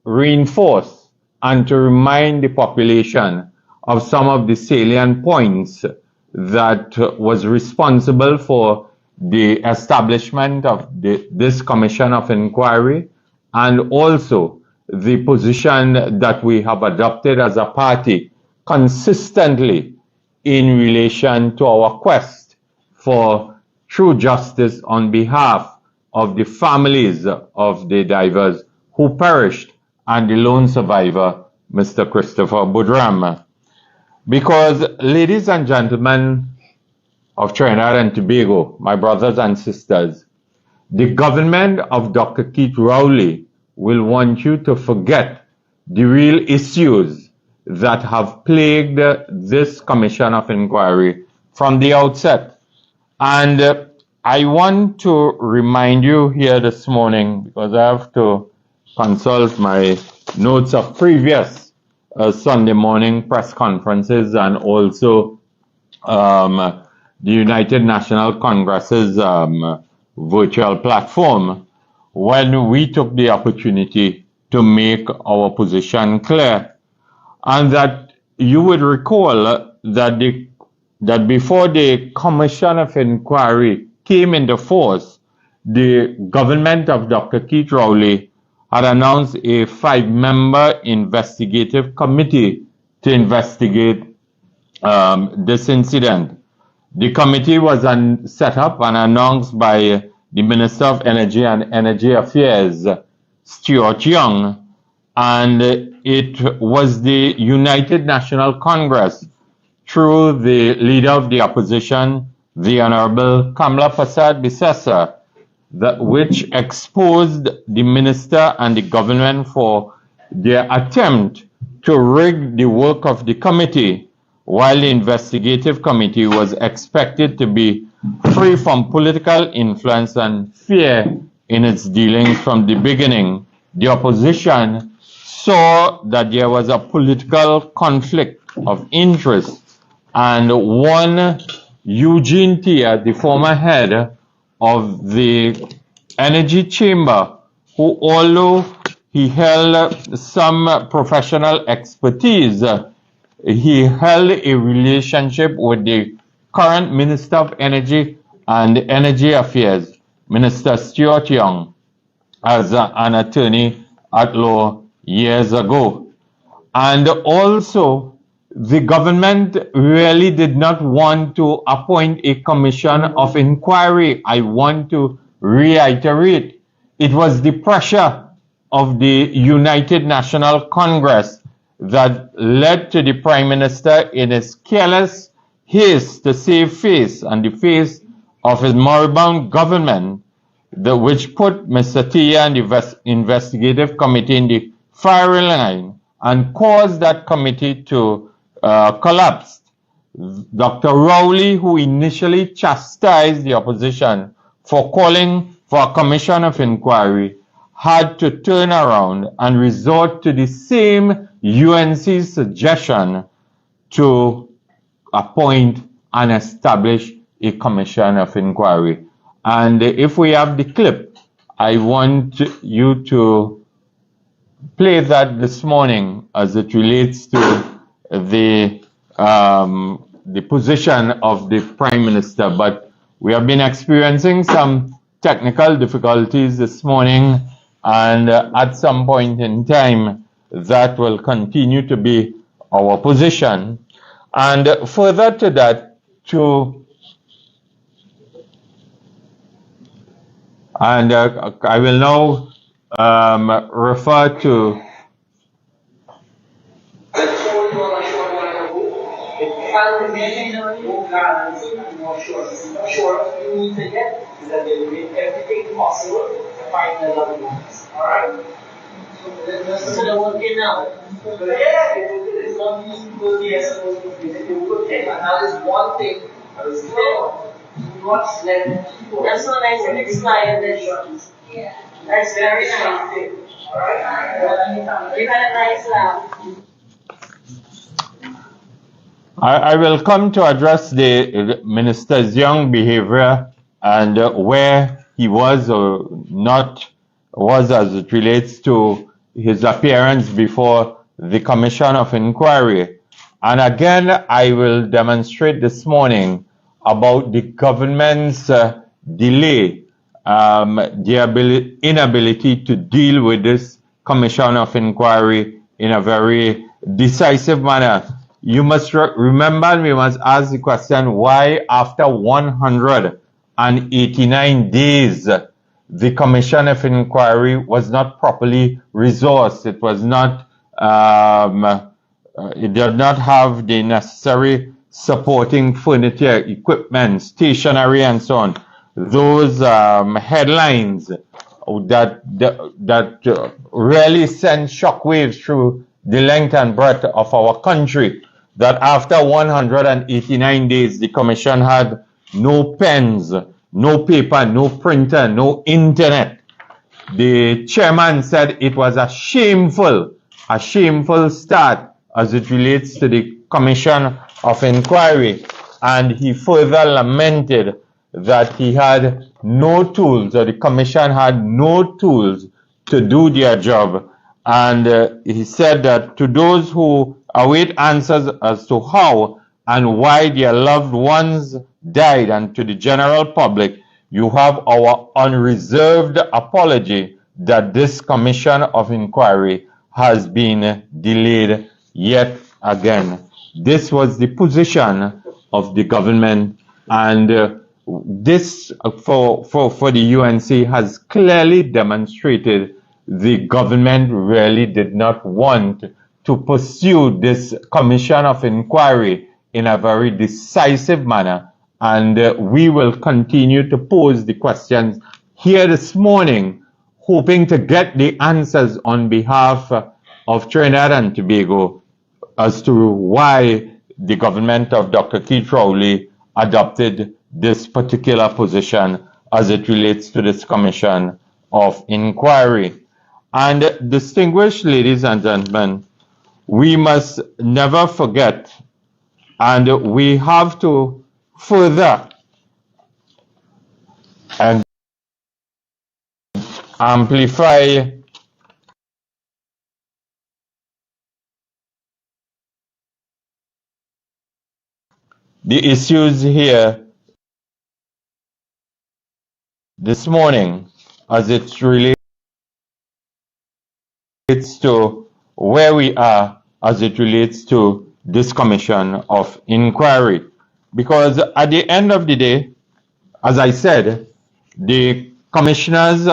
[SPEAKER 2] reinforce and to remind the population of some of the salient points that was responsible for the establishment of this commission of inquiry, and also the position that we have adopted as a party consistently in relation to our quest for true justice on behalf of the families of the divers who perished and the lone survivor, Mr. Christopher Budram. Because, ladies and gentlemen of Trinidad and Tobago, my brothers and sisters, the government of Dr. Keith Rowley will want you to forget the real issues that have plagued this commission of inquiry from the outset. And I want to remind you here this morning, because I have to consult my notes of previous Sunday morning press conferences, and also the United National Congress's virtual platform, when we took the opportunity to make our position clear. And that you would recall that before the commission of inquiry came into force, the government of Dr. Keith Rowley had announced a 5-member investigative committee to investigate this incident. The committee was set up and announced by the Minister of Energy and Energy Affairs, Stuart Young, and it was the United National Congress, through the leader of the opposition, the Honorable Kamla Persad-Bissessar, which exposed the minister and the government for their attempt to rig the work of the committee, while the investigative committee was expected to be free from political influence and fear in its dealings from the beginning. The opposition saw that there was a political conflict of interest, and one Eugene Tia, the former head of the Energy Chamber, who, although he held some professional expertise, he held a relationship with the current Minister of Energy and Energy Affairs, Minister Stuart Young, as an attorney at law years ago. And also, the government really did not want to appoint a commission of inquiry. I want to reiterate, it was the pressure of the United National Congress that led to the Prime Minister, in his careless haste to save face and the face of his moribund government, which put Mr. Tia and the investigative committee in the firing line and caused that committee to collapse. Dr. Rowley, who initially chastised the opposition for calling for a commission of inquiry, had to turn around and resort to the same UNC suggestion to appoint and establish a commission of inquiry. And if we have the clip, I want you to play that this morning as it relates to the position of the Prime Minister. But we have been experiencing some technical difficulties this morning, and at some point in time, that will continue to be our position. And further to that, I will now refer to
[SPEAKER 5] you need to get is that they're doing everything possible to find the loved ones. Alright? So they're working now. So yeah, it's not these people they are supposed to be doing. They will take, and that is one thing that is clear. Do not let people. That's so nice and expired this. Yeah. That's very nice. Alright? You had a nice laugh.
[SPEAKER 2] I will come to address the Minister's young behavior and where he was or not was as it relates to his appearance before the Commission of Inquiry. And again, I will demonstrate this morning about the government's delay, their inability to deal with this Commission of Inquiry in a very decisive manner. You must remember, and we must ask the question, why after 189 days, the Commission of Inquiry was not properly resourced. It was not, it did not have the necessary supporting furniture, equipment, stationery, and so on. Those headlines that really send shockwaves through the length and breadth of our country, that after 189 days, the Commission had no pens, no paper, no printer, no internet. The chairman said it was a shameful start as it relates to the Commission of Inquiry. And he further lamented that he had no tools, or the Commission had no tools to do their job. And he said that to those who await answers as to how and why their loved ones died, and to the general public, you have our unreserved apology that this Commission of Inquiry has been delayed yet again. This was the position of the government, and this for the UNC has clearly demonstrated the government really did not want to pursue this Commission of Inquiry in a very decisive manner. And we will continue to pose the questions here this morning, hoping to get the answers on behalf of Trinidad and Tobago as to why the government of Dr. Keith Rowley adopted this particular position as it relates to this Commission of Inquiry. And distinguished ladies and gentlemen, we must never forget, and we have to further and amplify the issues here this morning as it relates to where we are as it relates to this commission of inquiry. Because at the end of the day, as I said, the commissioners,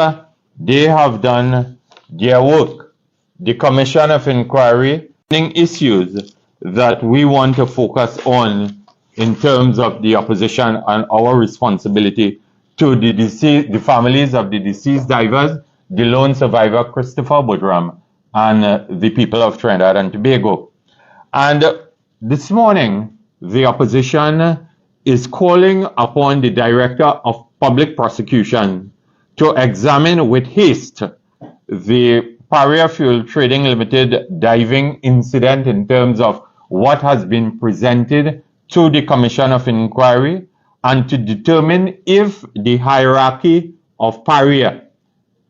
[SPEAKER 2] they have done their work. The commission of inquiry issues that we want to focus on in terms of the opposition and our responsibility to the families of the deceased divers, the lone survivor Christopher Boodram, and the people of Trinidad and Tobago. And this morning, the opposition is calling upon the Director of Public Prosecution to examine with haste the Paria Fuel Trading Limited diving incident in terms of what has been presented to the Commission of Inquiry and to determine if the hierarchy of Paria,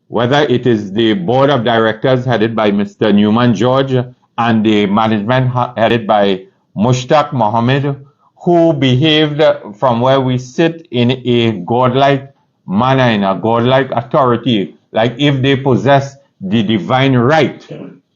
[SPEAKER 2] whether it is the board of directors headed by Mr. Newman George and the management headed by Mushtaq Mohammed, who behaved from where we sit in a godlike manner, in a godlike authority, like if they possess the divine right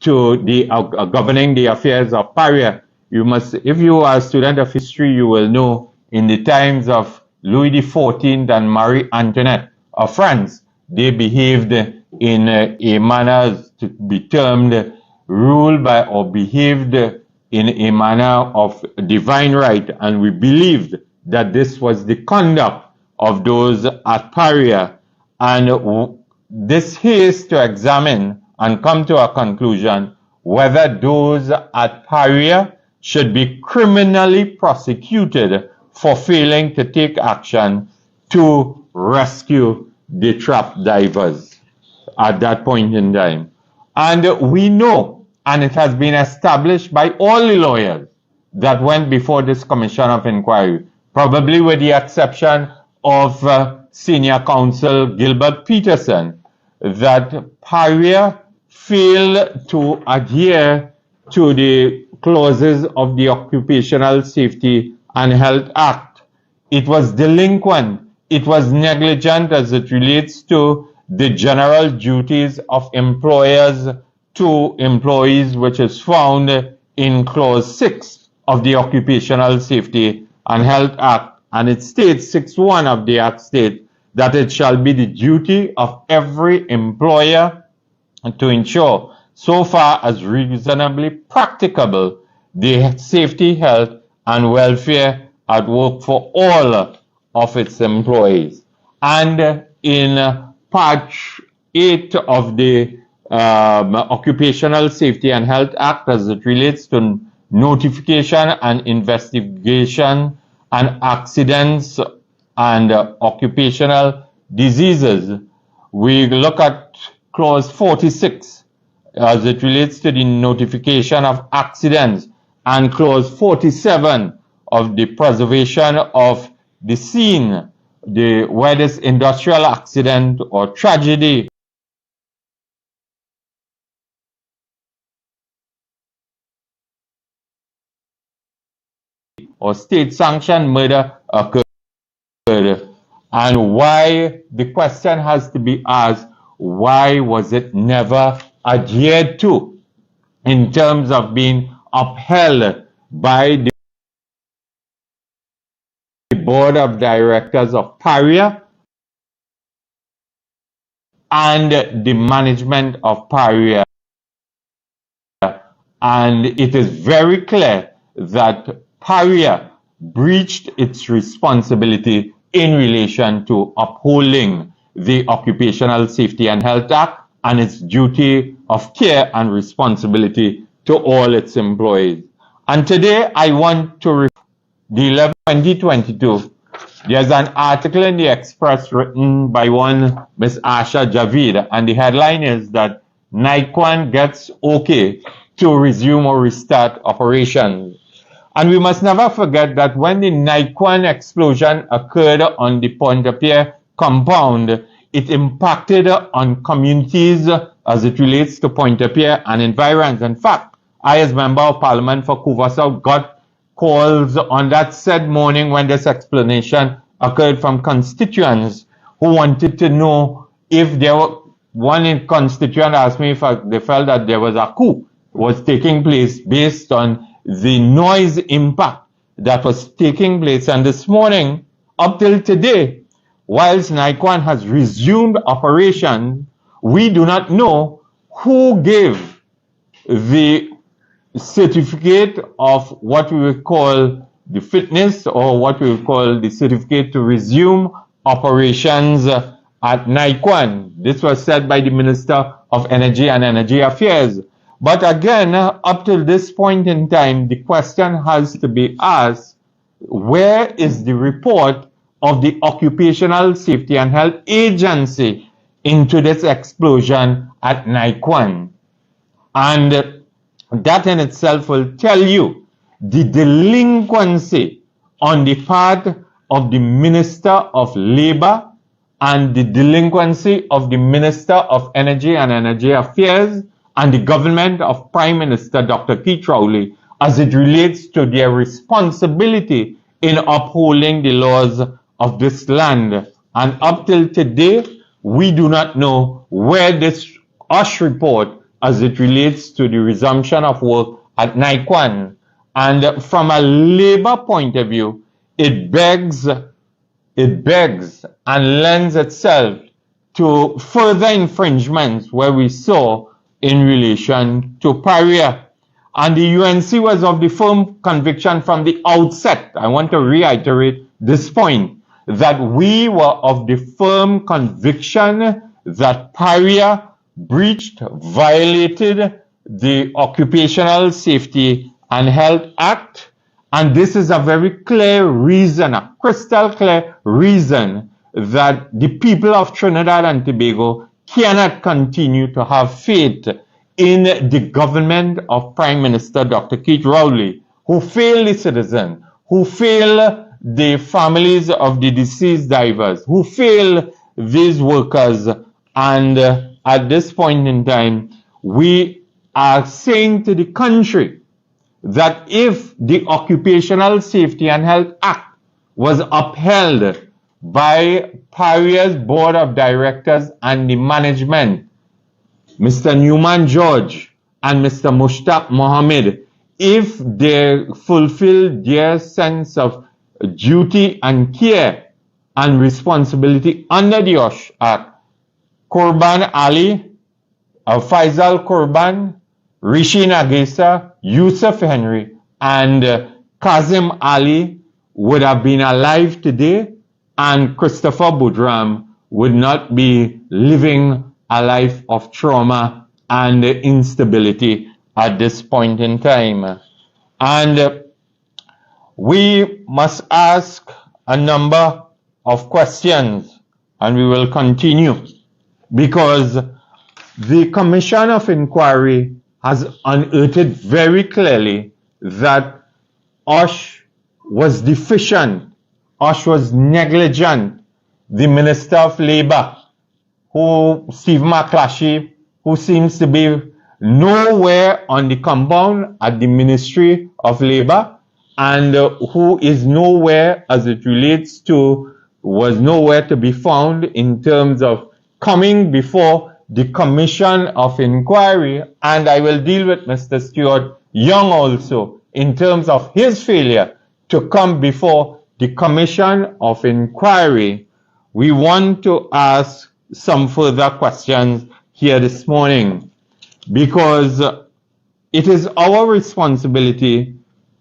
[SPEAKER 2] to the governing the affairs of Paria. You must, if you are a student of history, you will know in the times of Louis XIV and Marie Antoinette of France, they behaved in a manner to be termed ruled by or behaved in a manner of divine right, and we believed that this was the conduct of those at Paria, and this haste to examine and come to a conclusion whether those at Paria should be criminally prosecuted for failing to take action to rescue the trapped divers at that point in time. And we know, and it has been established by all the lawyers that went before this commission of inquiry, probably with the exception of senior counsel Gilbert Peterson, that Paria failed to adhere to the clauses of the Occupational Safety and Health Act. It was delinquent. It was negligent as it relates to the general duties of employers to employees, which is found in Clause 6 of the Occupational Safety and Health Act. And it states, 6.1 of the Act states, that it shall be the duty of every employer to ensure, so far as reasonably practicable, the safety, health, and welfare at work for all of its employees. And in Part 8 of the Occupational Safety and Health Act, as it relates to notification and investigation and accidents and occupational diseases, we look at Clause 46 as it relates to the notification of accidents, and Clause 47 of the preservation of the scene, where this industrial accident or tragedy or state-sanctioned murder occurred, and why the question has to be asked, why was it never adhered to in terms of being upheld by the board of directors of Paria and the management of Paria? And it is very clear that Paria breached its responsibility in relation to upholding the Occupational Safety and Health Act and its duty of care and responsibility to all its employees. And today I want to refer the 2022 There's an article in the Express written by one Miss Asha Javid, and the headline is that NICOAN gets okay to resume or restart operations. And we must never forget that when the NICOAN explosion occurred on the Pointe-à-Pierre compound, it impacted on communities as it relates to Pointe-à-Pierre and environs. In fact, I, as Member of Parliament for Couva South, got calls on that said morning when this explanation occurred from constituents who wanted to know if there were, one constituent asked me if they felt that there was a coup was taking place based on the noise impact that was taking place. And this morning, up till today, whilst NICOAN has resumed operation, we do not know who gave the certificate of what we would call the fitness, or what we would call the certificate to resume operations at NICOAN. This was said by the Minister of Energy and Energy Affairs. But again, up till this point in time, the question has to be asked, where is the report of the Occupational Safety and Health Agency into this explosion at NICOAN? And that in itself will tell you the delinquency on the part of the Minister of Labour and the delinquency of the Minister of Energy and Energy Affairs and the government of Prime Minister Dr. Keith Rowley as it relates to their responsibility in upholding the laws of this land. And up till today, we do not know where this OSH report as it relates to the resumption of work at NICOAN. And from a labor point of view, it begs and lends itself to further infringements where we saw in relation to Paria. And the UNC was of the firm conviction from the outset. I want to reiterate this point, that we were of the firm conviction that Paria breached, violated the Occupational Safety and Health Act. And this is a very clear reason, a crystal clear reason, that the people of Trinidad and Tobago cannot continue to have faith in the government of Prime Minister Dr. Keith Rowley, who failed the citizens, who failed the families of the deceased divers, who failed these workers. And at this point in time, we are saying to the country that if the Occupational Safety and Health Act was upheld by Paria's Board of Directors and the management, Mr. Newman George and Mr. Mushtaq Mohammed, if they fulfill their sense of duty and care and responsibility under the OSH Act, Kurban Ali, Faisal Kurban, Rishi Nagesa, Yusuf Henry, and Kazim Ali would have been alive today, and Christopher Budram would not be living a life of trauma and instability at this point in time. And we must ask a number of questions, and we will continue, because the Commission of Inquiry has unearthed very clearly that OSH was deficient, OSH was negligent. The Minister of Labour, Steve McClashy, who seems to be nowhere on the compound at the Ministry of Labour, and who is nowhere as it relates to, was nowhere to be found in terms of coming before the Commission of Inquiry. And I will deal with Mr. Stuart Young also in terms of his failure to come before the Commission of Inquiry. We want to ask some further questions here this morning, because it is our responsibility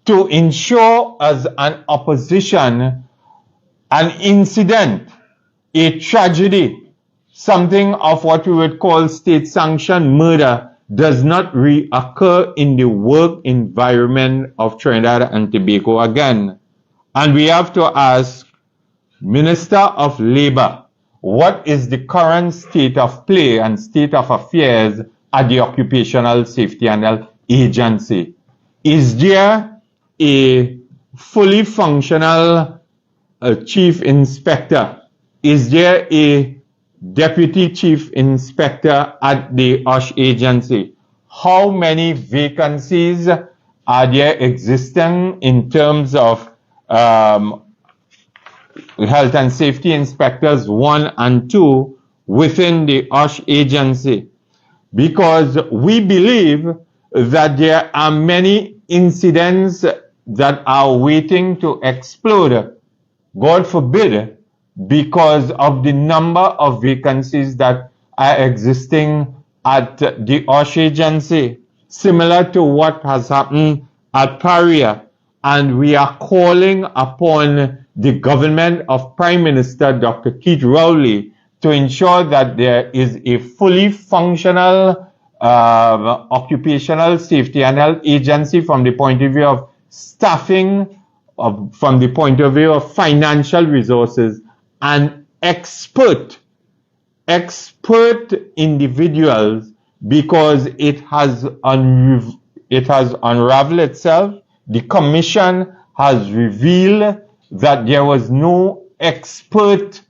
[SPEAKER 2] to ensure as an opposition an incident, a tragedy, something of what we would call state-sanctioned murder does not reoccur in the work environment of Trinidad and Tobago again. And we have to ask, Minister of Labour, what is the current state of play and state of affairs at the Occupational Safety and Health Agency? Is there a fully functional chief inspector? Is there a deputy chief inspector at the OSH agency? How many vacancies are there existing in terms of health and safety inspectors 1 and 2 within the OSH agency? Because we believe that there are many incidents that are waiting to explode, God forbid, because of the number of vacancies that are existing at the OSH agency, similar to what has happened at Paria. And we are calling upon the government of Prime Minister Dr. D Rambally to ensure that there is a fully functional occupational safety and health agency from the point of view of staffing, from the point of view of financial resources, and expert individuals, because it has unraveled itself. The commission has revealed that there was no expertise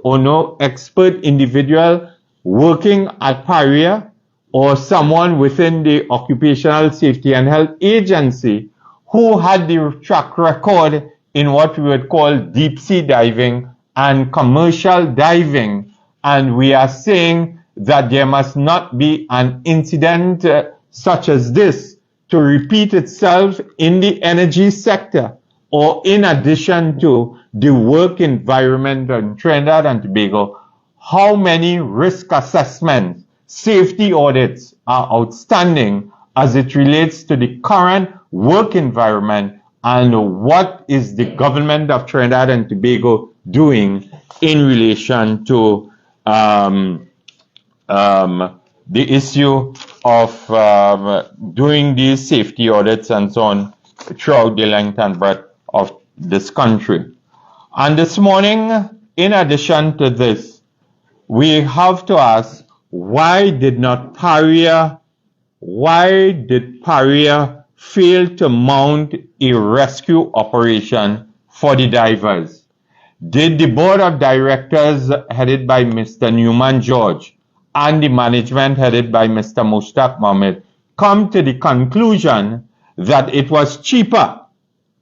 [SPEAKER 2] or no expert individual working at Paria or someone within the Occupational Safety and Health Agency who had the track record in what we would call deep sea diving and commercial diving. And we are saying that there must not be an incident such as this to repeat itself in the energy sector, or in addition to the work environment in Trinidad and Tobago. How many risk assessments, safety audits are outstanding as it relates to the current work environment, and what is the government of Trinidad and Tobago doing in relation to the issue of doing these safety audits and so on throughout the length and breadth of this country. And this morning, in addition to this, we have to ask, why did Paria fail to mount a rescue operation for the divers? Did the board of directors headed by Mr. Newman George and the management headed by Mr. Mushtaq Mohammed come to the conclusion that it was cheaper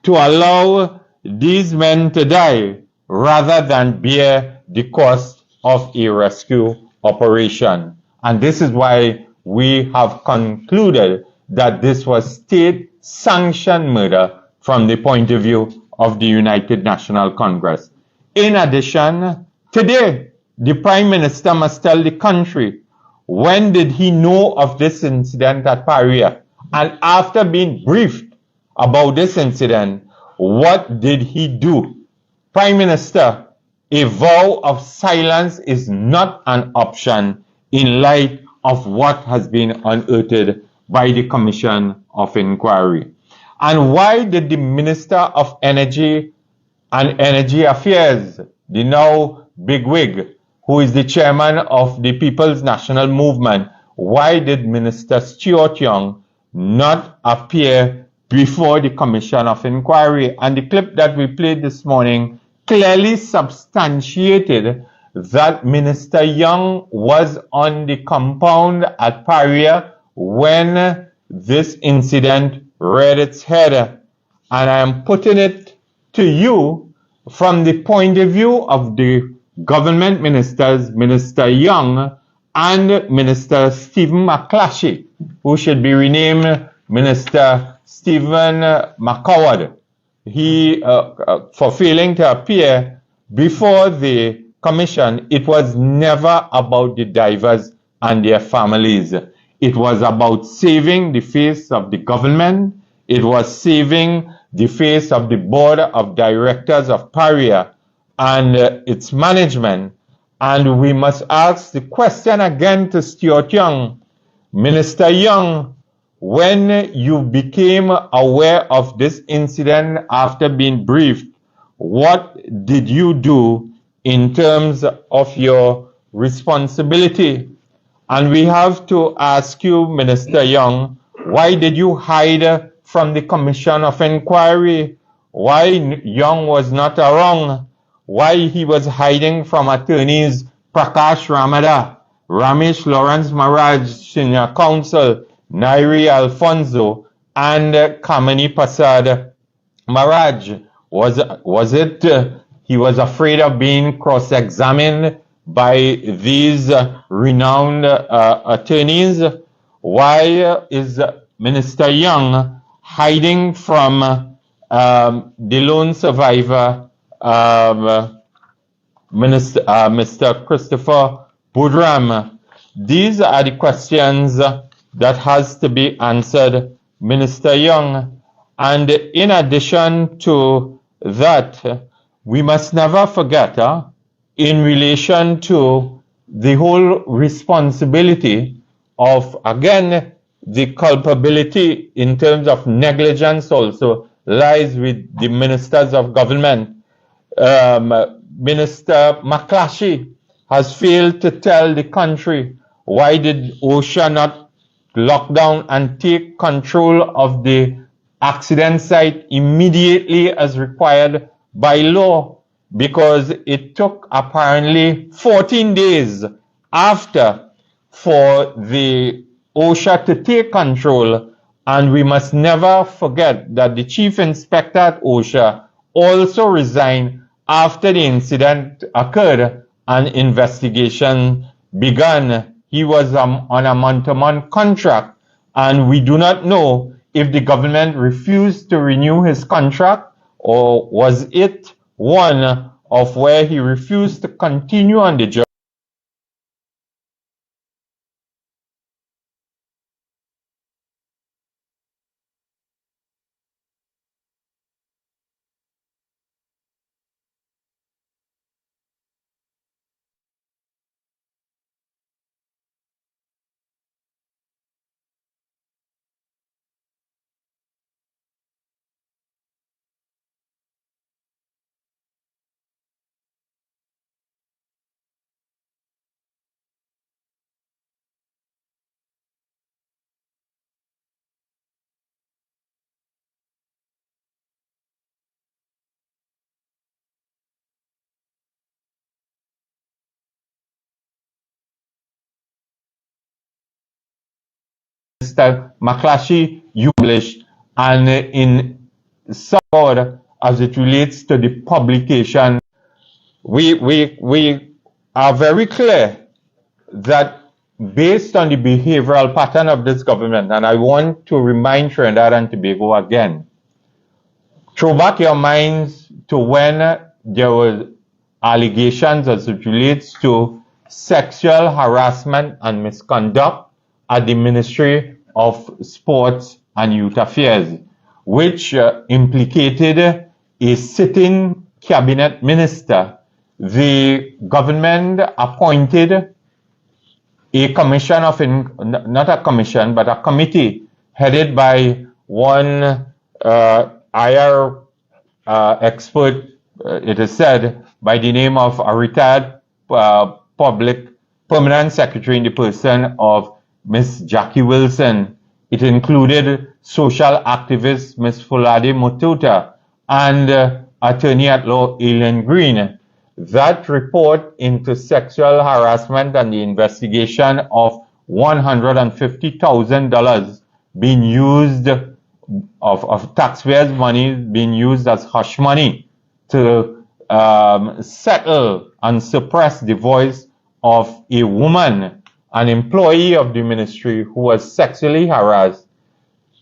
[SPEAKER 2] to allow these men to die rather than bear the cost of a rescue operation? And this is why we have concluded that this was state-sanctioned murder from the point of view of the United National Congress. In addition, today, the Prime Minister must tell the country, when did he know of this incident at Paria? And after being briefed about this incident, what did he do? Prime Minister, a vow of silence is not an option in light of what has been unearthed by the Commission of Inquiry. And why did the Minister of Energy and Energy Affairs, the now bigwig, who is the chairman of the People's National Movement, why did Minister Stuart Young not appear before the Commission of Inquiry? And the clip that we played this morning clearly substantiated that Minister Young was on the compound at Paria when this incident reared its head. And I am putting it to you from the point of view of the government ministers, Minister Young and Minister Stephen McClatchy, who should be renamed Minister Stephen McCoward. He, for failing to appear before the commission, it was never about the divers and their families. It was about saving the face of the government. It was saving the face of the board of directors of Paria and its management. And we must ask the question again to Stuart Young. Minister Young, when you became aware of this incident after being briefed, what did you do in terms of your responsibility? And we have to ask you, Minister Young, why did you hide from the Commission of Inquiry? Why Young was not around? Why he was hiding from attorneys Prakash Ramada, Ramesh Lawrence Maharaj, Senior Counsel, Nairi Alfonso, and Kamini Prasad Maharaj? Was it he was afraid of being cross-examined by these renowned attorneys? Why is Minister Young hiding from the lone survivor, Mr. Christopher Budram? These are the questions that has to be answered, Minister Young. And in addition to that, we must never forget, in relation to the whole responsibility of, again, the culpability in terms of negligence also lies with the ministers of government. Minister McClatchy has failed to tell the country why did OSHA not lock down and take control of the accident site immediately as required by law, because it took apparently 14 days after for the OSHA to take control. And we must never forget that the chief inspector at OSHA also resigned after the incident occurred and investigation began. He was on a month-to-month contract, and we do not know if the government refused to renew his contract, or was it one of where he refused to continue on the job. Mr. McClatchy, you published, and in some as it relates to the publication, we are very clear that based on the behavioral pattern of this government, and I want to remind Trinidad and Tobago again, throw back your minds to when there were allegations as it relates to sexual harassment and misconduct at the Ministry of Sports and Youth Affairs, which implicated a sitting cabinet minister. The government appointed a commission of, not a commission, but a committee headed by one IR expert, it is said, by the name of a retired public permanent secretary in the person of Miss Jackie Wilson. It included social activist Miss Fulade Mututa and attorney at law Aileen Green. That report into sexual harassment and the investigation of $150,000 being used of taxpayers' money being used as hush money to settle and suppress the voice of a woman, an employee of the ministry who was sexually harassed.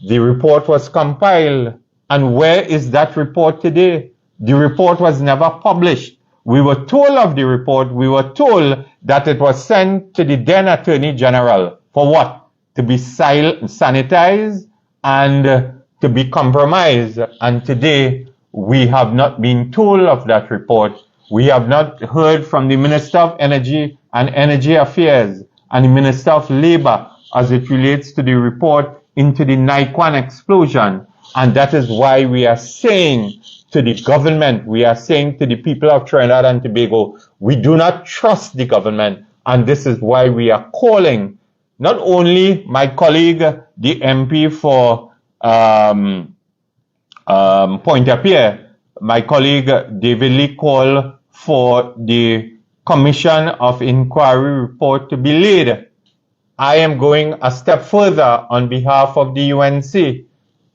[SPEAKER 2] The report was compiled, and where is that report today? The report was never published. We were told of the report. We were told that it was sent to the then Attorney General. For what? To be sanitized and to be compromised. And today, we have not been told of that report. We have not heard from the Minister of Energy and Energy Affairs and the Minister of Labor as it relates to the report into the Naikwan explosion. And that is why we are saying to the government. We are saying to the people of Trinidad and Tobago, we do not trust the government, and this is why we are calling not only my colleague, the MP for Pointe-à-Pierre, my colleague David Lee, called for the Commission of Inquiry report to be laid. I am going a step further on behalf of the UNC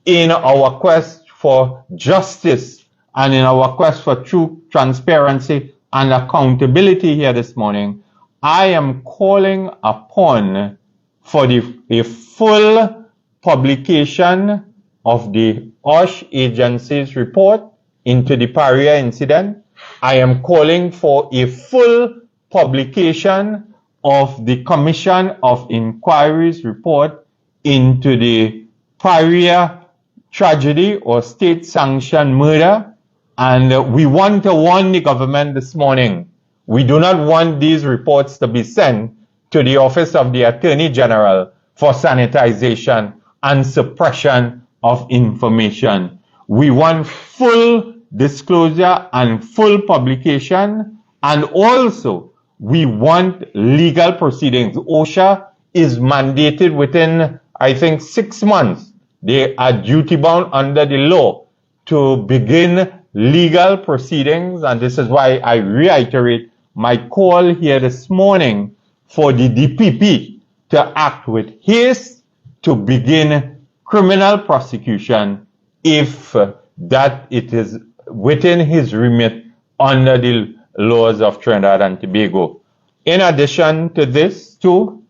[SPEAKER 2] in our quest for justice and in our quest for true transparency and accountability here this morning. I am calling upon for a full publication of the OSH agency's report into the Paria incident. I am calling for a full publication of the Commission of Inquiry's report into the Paria tragedy or state-sanctioned murder. And we want to warn the government this morning. We do not want these reports to be sent to the Office of the Attorney General for sanitization and suppression of information. We want full disclosure and full publication, and also we want legal proceedings. OSHA is mandated within, I think, 6 months. They are duty bound under the law to begin legal proceedings, and this is why I reiterate my call here this morning for the DPP to act with haste to begin criminal prosecution if that it is within his remit under the laws of Trinidad and Tobago. In addition to this, too,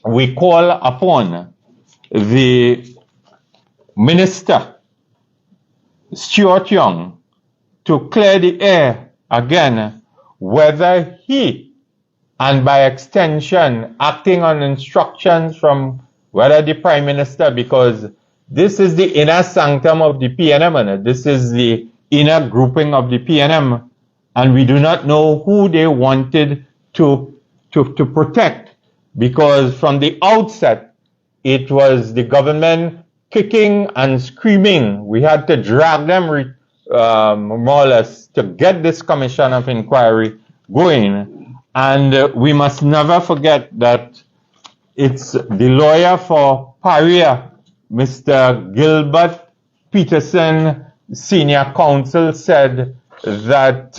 [SPEAKER 2] we call upon the Minister, Stuart Young, to clear the air again whether he, and by extension acting on instructions from whether the Prime Minister, because this is the inner sanctum of the PNM, and this is the inner grouping of the PNM, and we do not know who they wanted to protect, because from the outset it was the government kicking and screaming. We had to drag them more or less to get this Commission of Inquiry going. And we must never forget that it's the lawyer for Paria, Mr. Gilbert Peterson, senior counsel, said that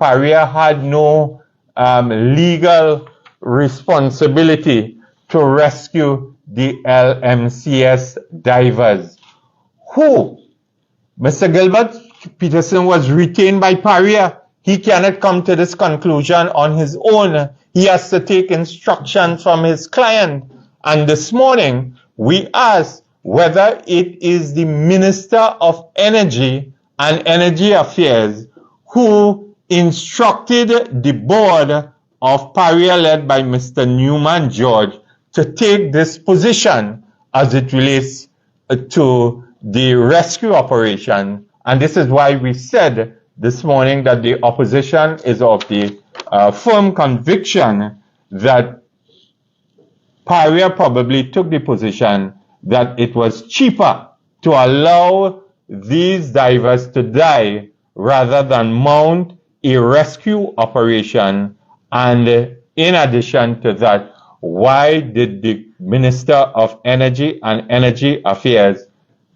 [SPEAKER 2] Paria had no legal responsibility to rescue the LMCS divers. Who? Mr. Gilbert Peterson was retained by Paria. He cannot come to this conclusion on his own. He has to take instructions from his client. And this morning, we ask whether it is the Minister of Energy and Energy Affairs who instructed the board of Paria, led by Mr. Newman George, to take this position as it relates to the rescue operation. And this is why we said this morning that the opposition is of the firm conviction that Paria probably took the position that it was cheaper to allow these divers to die rather than mount a rescue operation. And in addition to that, why did the Minister of Energy and Energy Affairs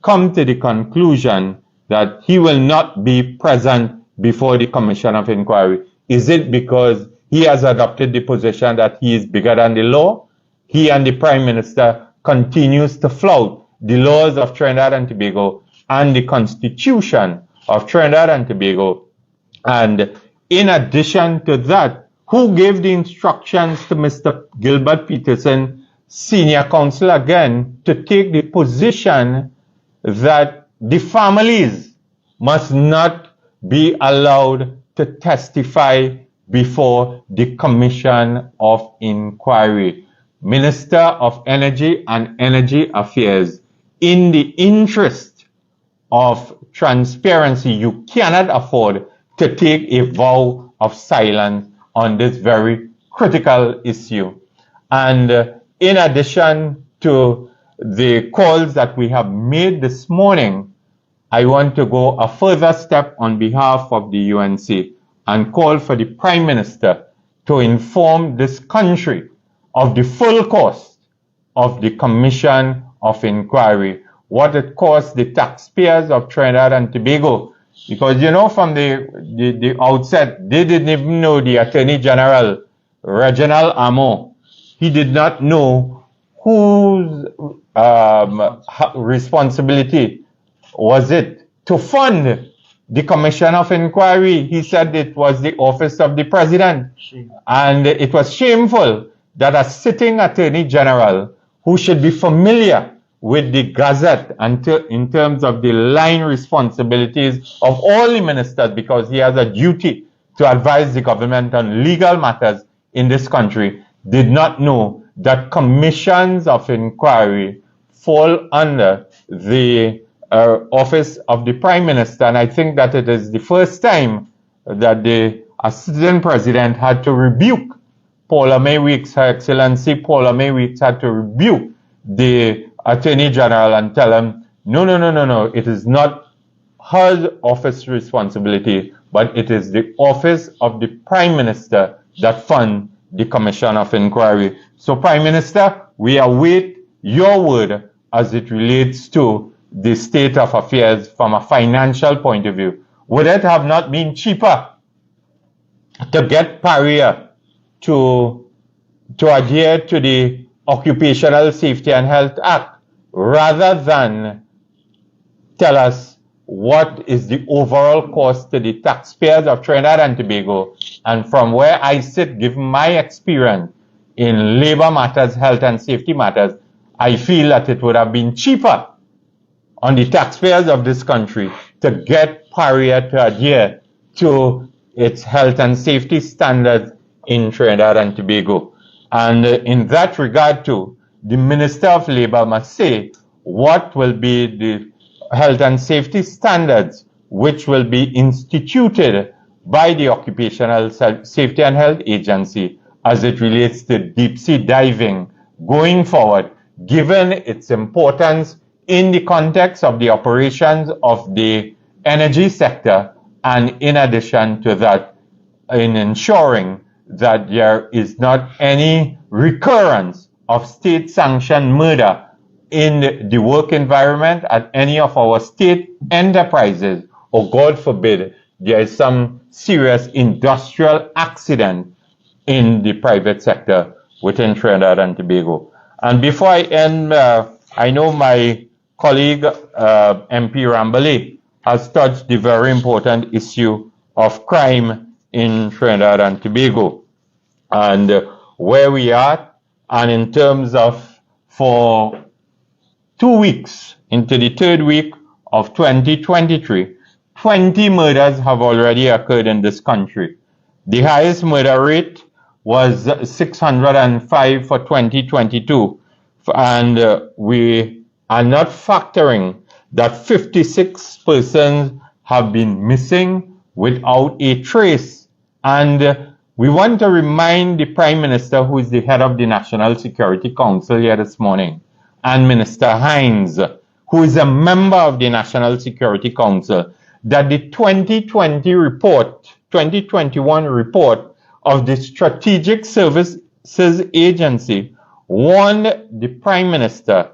[SPEAKER 2] come to the conclusion that he will not be present before the Commission of Inquiry? Is it because he has adopted the position that he is bigger than the law? He and the Prime Minister continues to flout the laws of Trinidad and Tobago and the Constitution of Trinidad and Tobago. And in addition to that, who gave the instructions to Mr. Gilbert Peterson, senior counsel, again, to take the position that the families must not be allowed to testify before the Commission of Inquiry? Minister of Energy and Energy Affairs, in the interest of transparency, you cannot afford to take a vow of silence on this very critical issue. And in addition to the calls that we have made this morning, I want to go a further step on behalf of the UNC and call for the Prime Minister to inform this country of the full cost of the Commission of Inquiry, what it cost the taxpayers of Trinidad and Tobago. Because, you know, from the outset, they didn't even know the Attorney General, Reginald Amo. He did not know whose responsibility was it to fund the Commission of Inquiry. He said it was the office of the President. And it was shameful that a sitting Attorney General who should be familiar with the Gazette and in terms of the line responsibilities of all the ministers, because he has a duty to advise the government on legal matters in this country, did not know that commissions of inquiry fall under the office of the Prime Minister. And I think that it is the first time that the Assistant President had to rebuke Paula May Weeks, Her Excellency Paula May Weeks had to rebuke the Attorney General and tell him, no, it is not her office responsibility, but it is the office of the Prime Minister that fund the Commission of Inquiry. So, Prime Minister, we await your word as it relates to the state of affairs from a financial point of view. Would it have not been cheaper to get Paria to adhere to the Occupational Safety and Health Act rather than tell us what is the overall cost to the taxpayers of Trinidad and Tobago? And from where I sit, given my experience in labor matters, health and safety matters, I feel that it would have been cheaper on the taxpayers of this country to get Paria to adhere to its health and safety standards in Trinidad and Tobago. And in that regard too, the Minister of Labour must say what will be the health and safety standards which will be instituted by the Occupational Safety and Health Agency as it relates to deep sea diving going forward, given its importance in the context of the operations of the energy sector, and in addition to that, in ensuring that there is not any recurrence of state-sanctioned murder in the work environment at any of our state enterprises, or God forbid, there is some serious industrial accident in the private sector within Trinidad and Tobago. And before I end, I know my colleague MP Rambally has touched the very important issue of crime in Trinidad and Tobago and where we are, and in terms of for 2 weeks into the third week of 2023, 20 murders have already occurred in this country. The highest murder rate was 605 for 2022, and we are not factoring that 56 persons have been missing without a trace. And we want to remind the Prime Minister, who is the head of the National Security Council here this morning, and Minister Hines, who is a member of the National Security Council, that the 2021 report of the Strategic Services Agency warned the Prime Minister,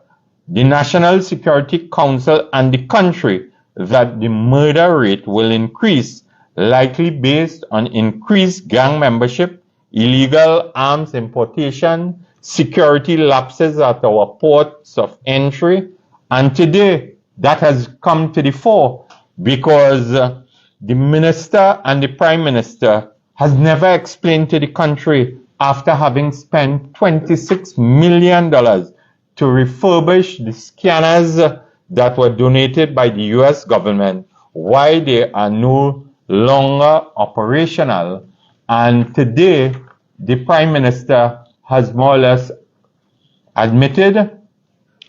[SPEAKER 2] the National Security Council, and the country that the murder rate will increase, likely based on increased gang membership, illegal arms importation, security lapses at our ports of entry. And today, that has come to the fore because the Minister and the Prime Minister has never explained to the country, after having spent $26 million to refurbish the scanners that were donated by the US government, why they are no longer operational. And today, the Prime Minister has more or less admitted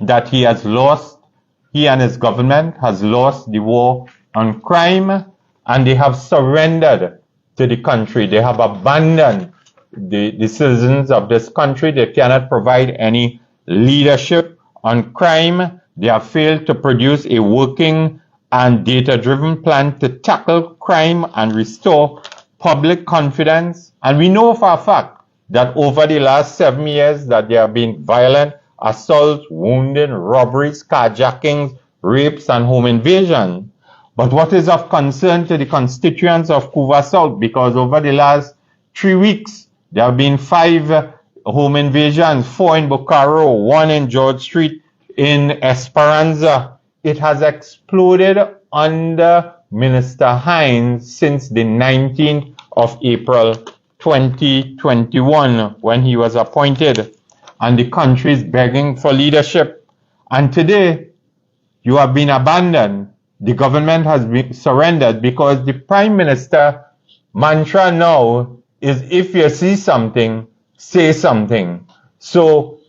[SPEAKER 2] that he and his government has lost the war on crime, and they have surrendered to the country. They have abandoned the citizens of this country. They cannot provide any leadership on crime. They have failed to produce a working and data-driven plan to tackle crime and restore public confidence. And we know for a fact that over the last 7 years that there have been violent assaults, wounding, robberies, carjackings, rapes, and home invasion. But what is of concern to the constituents of Couva South, because over the last 3 weeks, there have been 5 home invasions, 4 in Bocaro, 1 in George Street in Esperanza. It has exploded under Minister Hines since the 19th of April 2021 when he was appointed, and the country is begging for leadership. And today, you have been abandoned. The government has been surrendered because the Prime Minister mantra now is if you see something, say something. So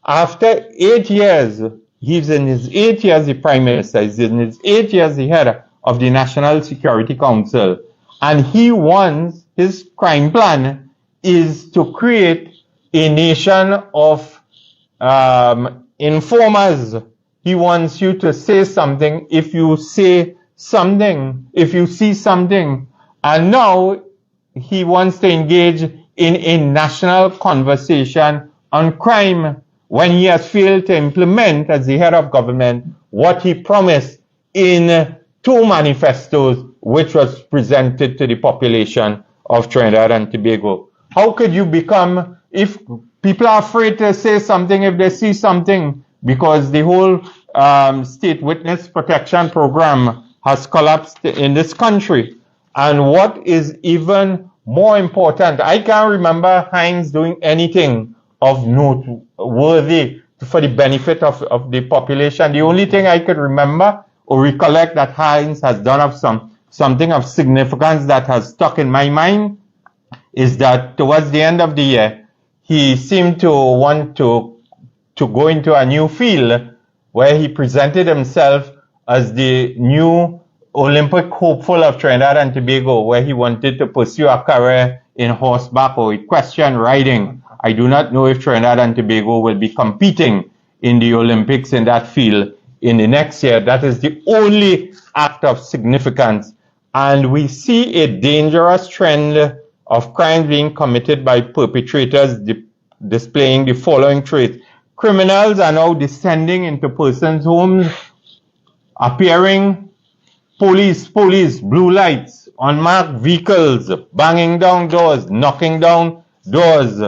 [SPEAKER 2] after 8 years, he's in his 8 years the Prime Minister, he's in his 8 years the head of the National Security Council, and he wants, his crime plan is to create a nation of informers. He wants you to say something if you say something, if you see something. And now he wants to engage in a national conversation on crime when he has failed to implement as the head of government what he promised in 2 manifestos which was presented to the population of Trinidad and Tobago. How could you become, if people are afraid to say something if they see something, because the whole state witness protection program has collapsed in this country. And what is even more important, I can't remember Hines doing anything of noteworthy for the benefit of the population. The only thing I could remember or recollect that Hines has done of something of significance that has stuck in my mind is that towards the end of the year, he seemed to want to go into a new field where he presented himself as the new Olympic hopeful of Trinidad and Tobago, where he wanted to pursue a career in horseback or equestrian riding. I do not know if Trinidad and Tobago will be competing in the Olympics in that field in the next year. That is the only act of significance. And we see a dangerous trend of crime being committed by perpetrators displaying the following traits. Criminals are now descending into persons' homes, appearing police, blue lights, unmarked vehicles, banging down doors, knocking down doors.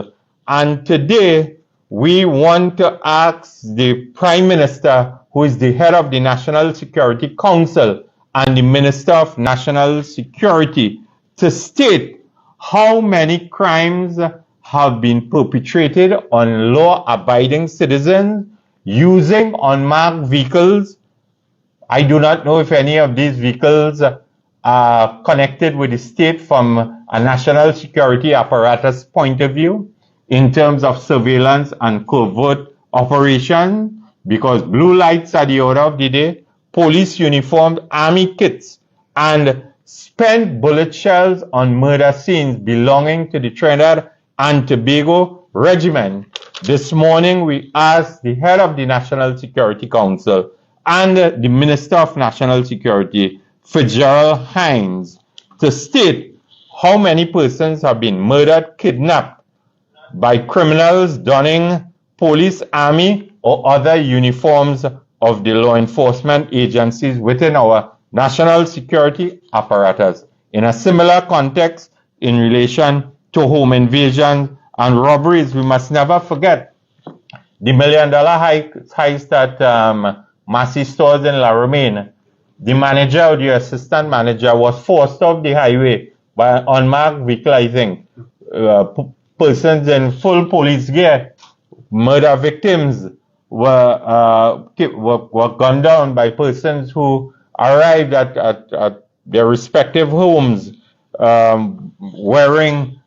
[SPEAKER 2] And today, we want to ask the Prime Minister, who is the head of the National Security Council and the Minister of National Security, to state how many crimes have been perpetrated on law-abiding citizens using unmarked vehicles. I do not know if any of these vehicles are connected with the state from a national security apparatus point of view in terms of surveillance and covert operation, because blue lights are the order of the day, police uniformed, army kits, and spent bullet shells on murder scenes belonging to the Trinidad and Tobago Regiment. This morning, we asked the head of the National Security Council and the Minister of National Security, Fitzgerald Hines, to state how many persons have been murdered, kidnapped by criminals donning police, army, or other uniforms of the law enforcement agencies within our national security apparatus. In a similar context, in relation to home invasions and robberies, we must never forget the $1 million heist at Massey Stores in La Romaine. The manager or the assistant manager was forced off the highway by an unmarked vehicle, I think. Persons in full police gear, murder victims, were gunned down by persons who arrived at their respective homes wearing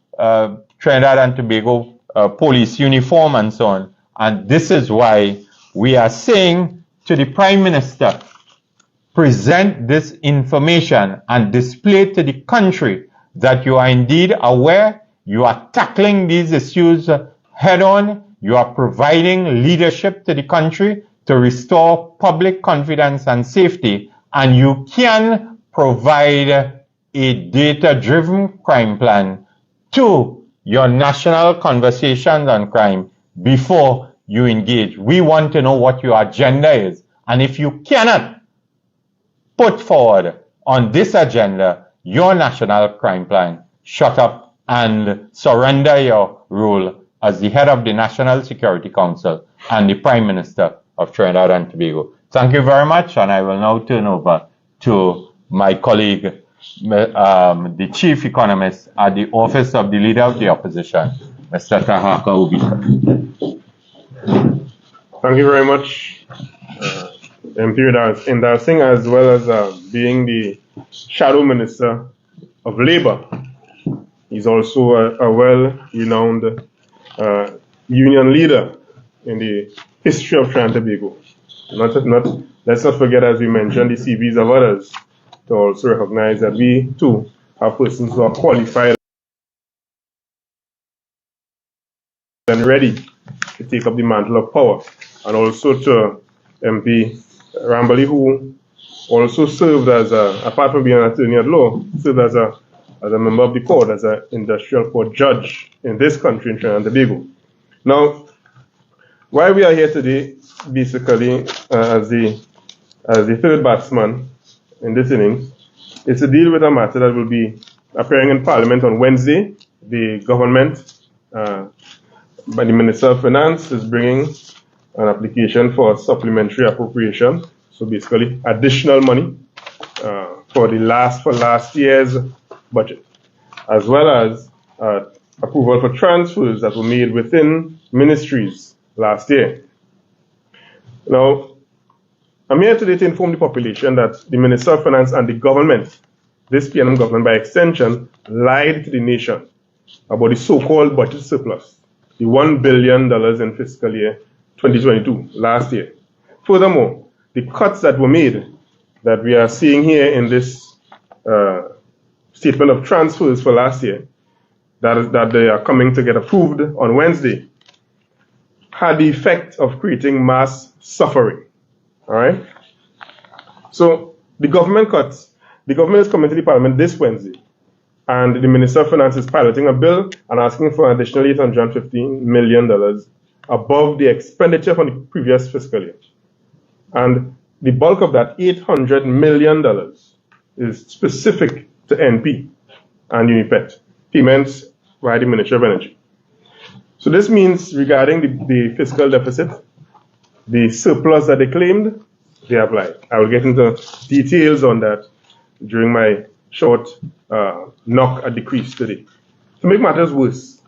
[SPEAKER 2] Trinidad and Tobago police uniform and so on. And this is why we are saying to the Prime Minister, present this information and display to the country that you are indeed aware, you are tackling these issues head on, you are providing leadership to the country to restore public confidence and safety, and you can provide a data-driven crime plan to your national conversations on crime before you engage. We want to know what your agenda is. And if you cannot put forward on this agenda your national crime plan, shut up and surrender your role as the head of the National Security Council and the Prime Minister of Trinidad and Tobago. Thank you very much, and I will now turn over to my colleague, the Chief Economist at the Office of the Leader of the Opposition, Mr. Tahaka Ubika.
[SPEAKER 6] Thank you very much, MP Indarsingh, as well as being the Shadow Minister of Labour. He's also a well-renowned union leader in the history of Trinidad and Tobago. Let's not forget, as we mentioned, the CVs of others, to also recognize that we too are persons who are qualified and ready to take up the mantle of power. And also to MP Rambally, who also served as apart from being an attorney at law, served as a member of the court, as an industrial court judge in this country, in Trinidad and Tobago. Now, why we are here today, basically, as the third batsman in this innings, is to deal with a matter that will be appearing in Parliament on Wednesday. The government, by the Minister of Finance, is bringing an application for supplementary appropriation, so basically additional money for last year's budget, as well as approval for transfers that were made within ministries last year. Now, I'm here today to inform the population that the Minister of Finance and the government, this PNM government by extension, lied to the nation about the so-called budget surplus, the $1 billion in fiscal year 2022, last year. Furthermore, the cuts that were made, that we are seeing here in this statement of transfers for last year, that they are coming to get approved on Wednesday, had the effect of creating mass suffering. All right? So the government is coming to the Parliament this Wednesday, and the Minister of Finance is piloting a bill and asking for an additional $815 million above the expenditure from the previous fiscal year. And the bulk of that, $800 million, is specific to NP and UNIPET, payments via the Ministry of Energy. So this means, regarding the fiscal deficit, the surplus that they claimed, they have lied. I will get into details on that during my short knock at the crease today. To make matters worse,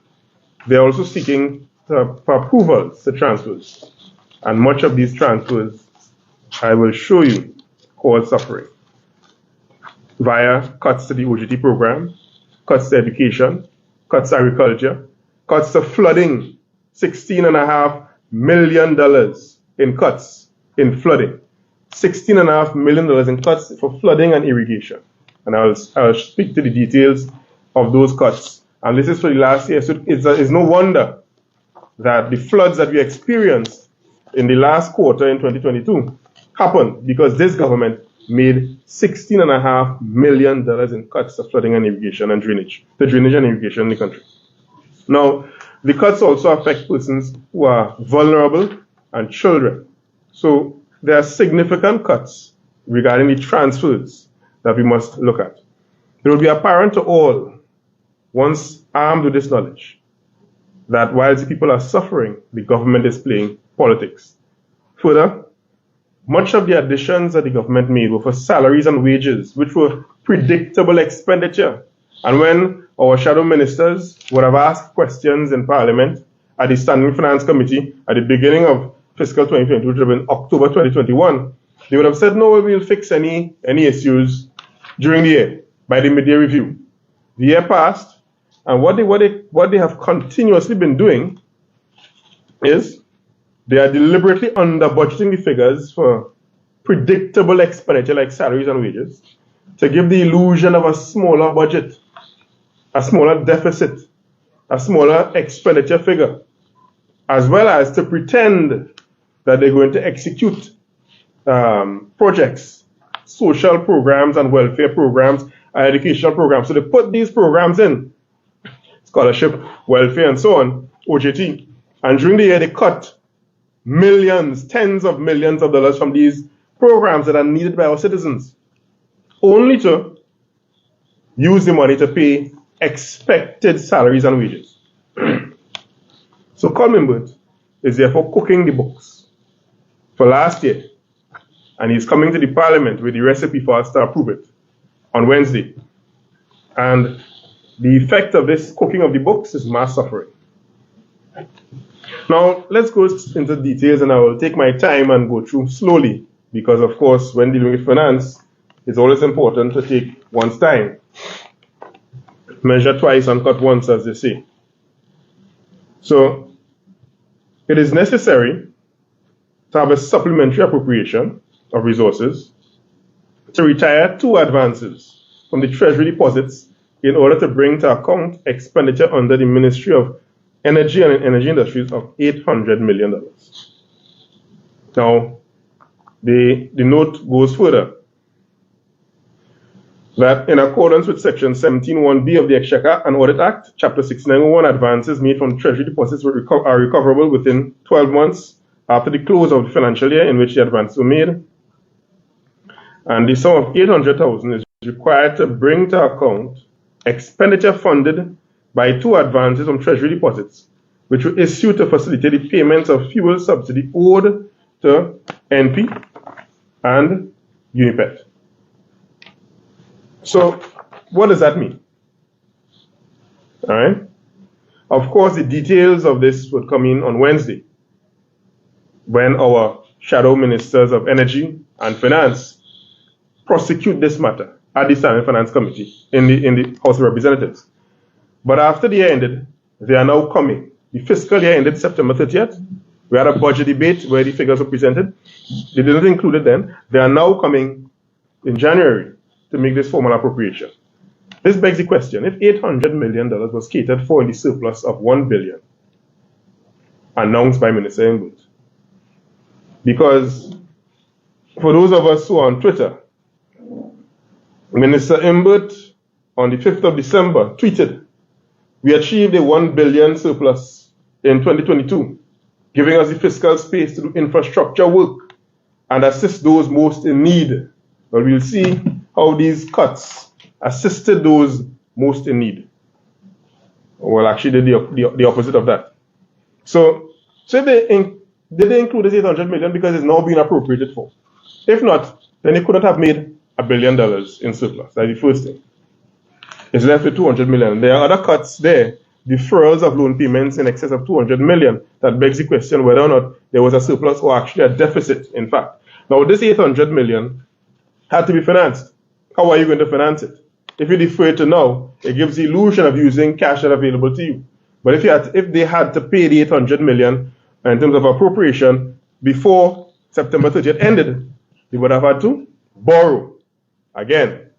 [SPEAKER 6] they are also seeking for approvals to transfers. And much of these transfers, I will show you, cause suffering via cuts to the OGT program, cuts to education, cuts to agriculture, cuts to flooding, $16.5 million in cuts in flooding, $16.5 million in cuts for flooding and irrigation. And I'll speak to the details of those cuts. And this is for the last year, so it's no wonder that the floods that we experienced in the last quarter in 2022 happened because this government made $16.5 million in cuts to flooding and irrigation and drainage, the drainage and irrigation in the country. Now, the cuts also affect persons who are vulnerable and children. So there are significant cuts regarding the transfers that we must look at. It will be apparent to all, once armed with this knowledge, that while the people are suffering, the government is playing politics. Further, much of the additions that the government made were for salaries and wages, which were predictable expenditure. And when our shadow ministers would have asked questions in Parliament at the Standing Finance Committee at the beginning of fiscal 2022, which would have been October 2021, they would have said, no, we'll fix any issues during the year by the mid-year review. The year passed, and what they have continuously been doing is they are deliberately under-budgeting the figures for predictable expenditure like salaries and wages to give the illusion of a smaller budget, a smaller deficit, a smaller expenditure figure, as well as to pretend that they're going to execute projects social programs and welfare programs and educational programs. So they put these programs in, scholarship, welfare, and so on, OJT. And during the year, they cut millions, tens of millions of dollars from these programs that are needed by our citizens, only to use the money to pay expected salaries and wages. So Colin Imbert is therefore cooking the books for last year, and he's coming to the parliament with the recipe for us to approve it on Wednesday. And the effect of this cooking of the books is mass suffering. Now, let's go into details, and I will take my time and go through slowly, because of course, when dealing with finance, it's always important to take one's time. Measure twice and cut once, as they say. So, it is necessary to have a supplementary appropriation of resources to retire 2 advances from the Treasury deposits in order to bring to account expenditure under the Ministry of Energy and Energy Industries of $800 million. Now, the note goes further, that in accordance with Section 17(1)(b) of the Exchequer and Audit Act, Chapter 6901, advances made from Treasury deposits are recoverable within 12 months after the close of the financial year in which the advances were made. And the sum of $800,000 is required to bring to account expenditure funded by 2 advances from Treasury deposits, which were issued to facilitate the payments of fuel subsidy owed to NP and Unipet. So, what does that mean? All right. Of course, the details of this would come in on Wednesday, when our shadow ministers of energy and finance prosecute this matter at the Standing Finance Committee in the House of Representatives. But after the year ended, they are now coming. The fiscal year ended September 30th. We had a budget debate where the figures were presented. They didn't include it then. They are now coming in January to make this formal appropriation. This begs the question, if $800 million was catered for in the surplus of $1 billion announced by Minister Imbert. Because for those of us who are on Twitter, Minister Imbert on the 5th of December tweeted, "We achieved a $1 billion surplus in 2022, giving us the fiscal space to do infrastructure work and assist those most in need." But we'll see how these cuts assisted those most in need. Well, actually, did the opposite of that. So did they include this $800 million because it's now being appropriated for? If not, then they couldn't have made $1 billion in surplus. That's the first thing. It's left with $200 million. There are other cuts there, deferrals of loan payments in excess of $200 million. That begs the question whether or not there was a surplus or actually a deficit, in fact. Now, this $800 million had to be financed. How are you going to finance it? If you defer it to now, it gives the illusion of using cash that's available to you. But if they had to pay the $800 million in terms of appropriation before September 30th ended, they would have had to borrow again.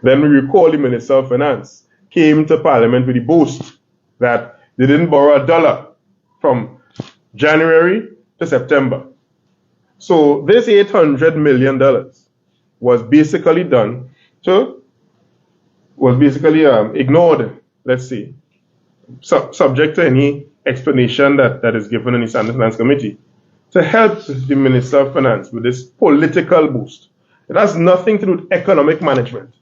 [SPEAKER 6] Then we recall the Minister of Finance came to Parliament with the boast that they didn't borrow $1 from January to September. So this $800 million was basically ignored, let's see, subject to any explanation that is given in the Standing Finance Committee, to help the Minister of Finance with this political boost. It has nothing to do with economic management.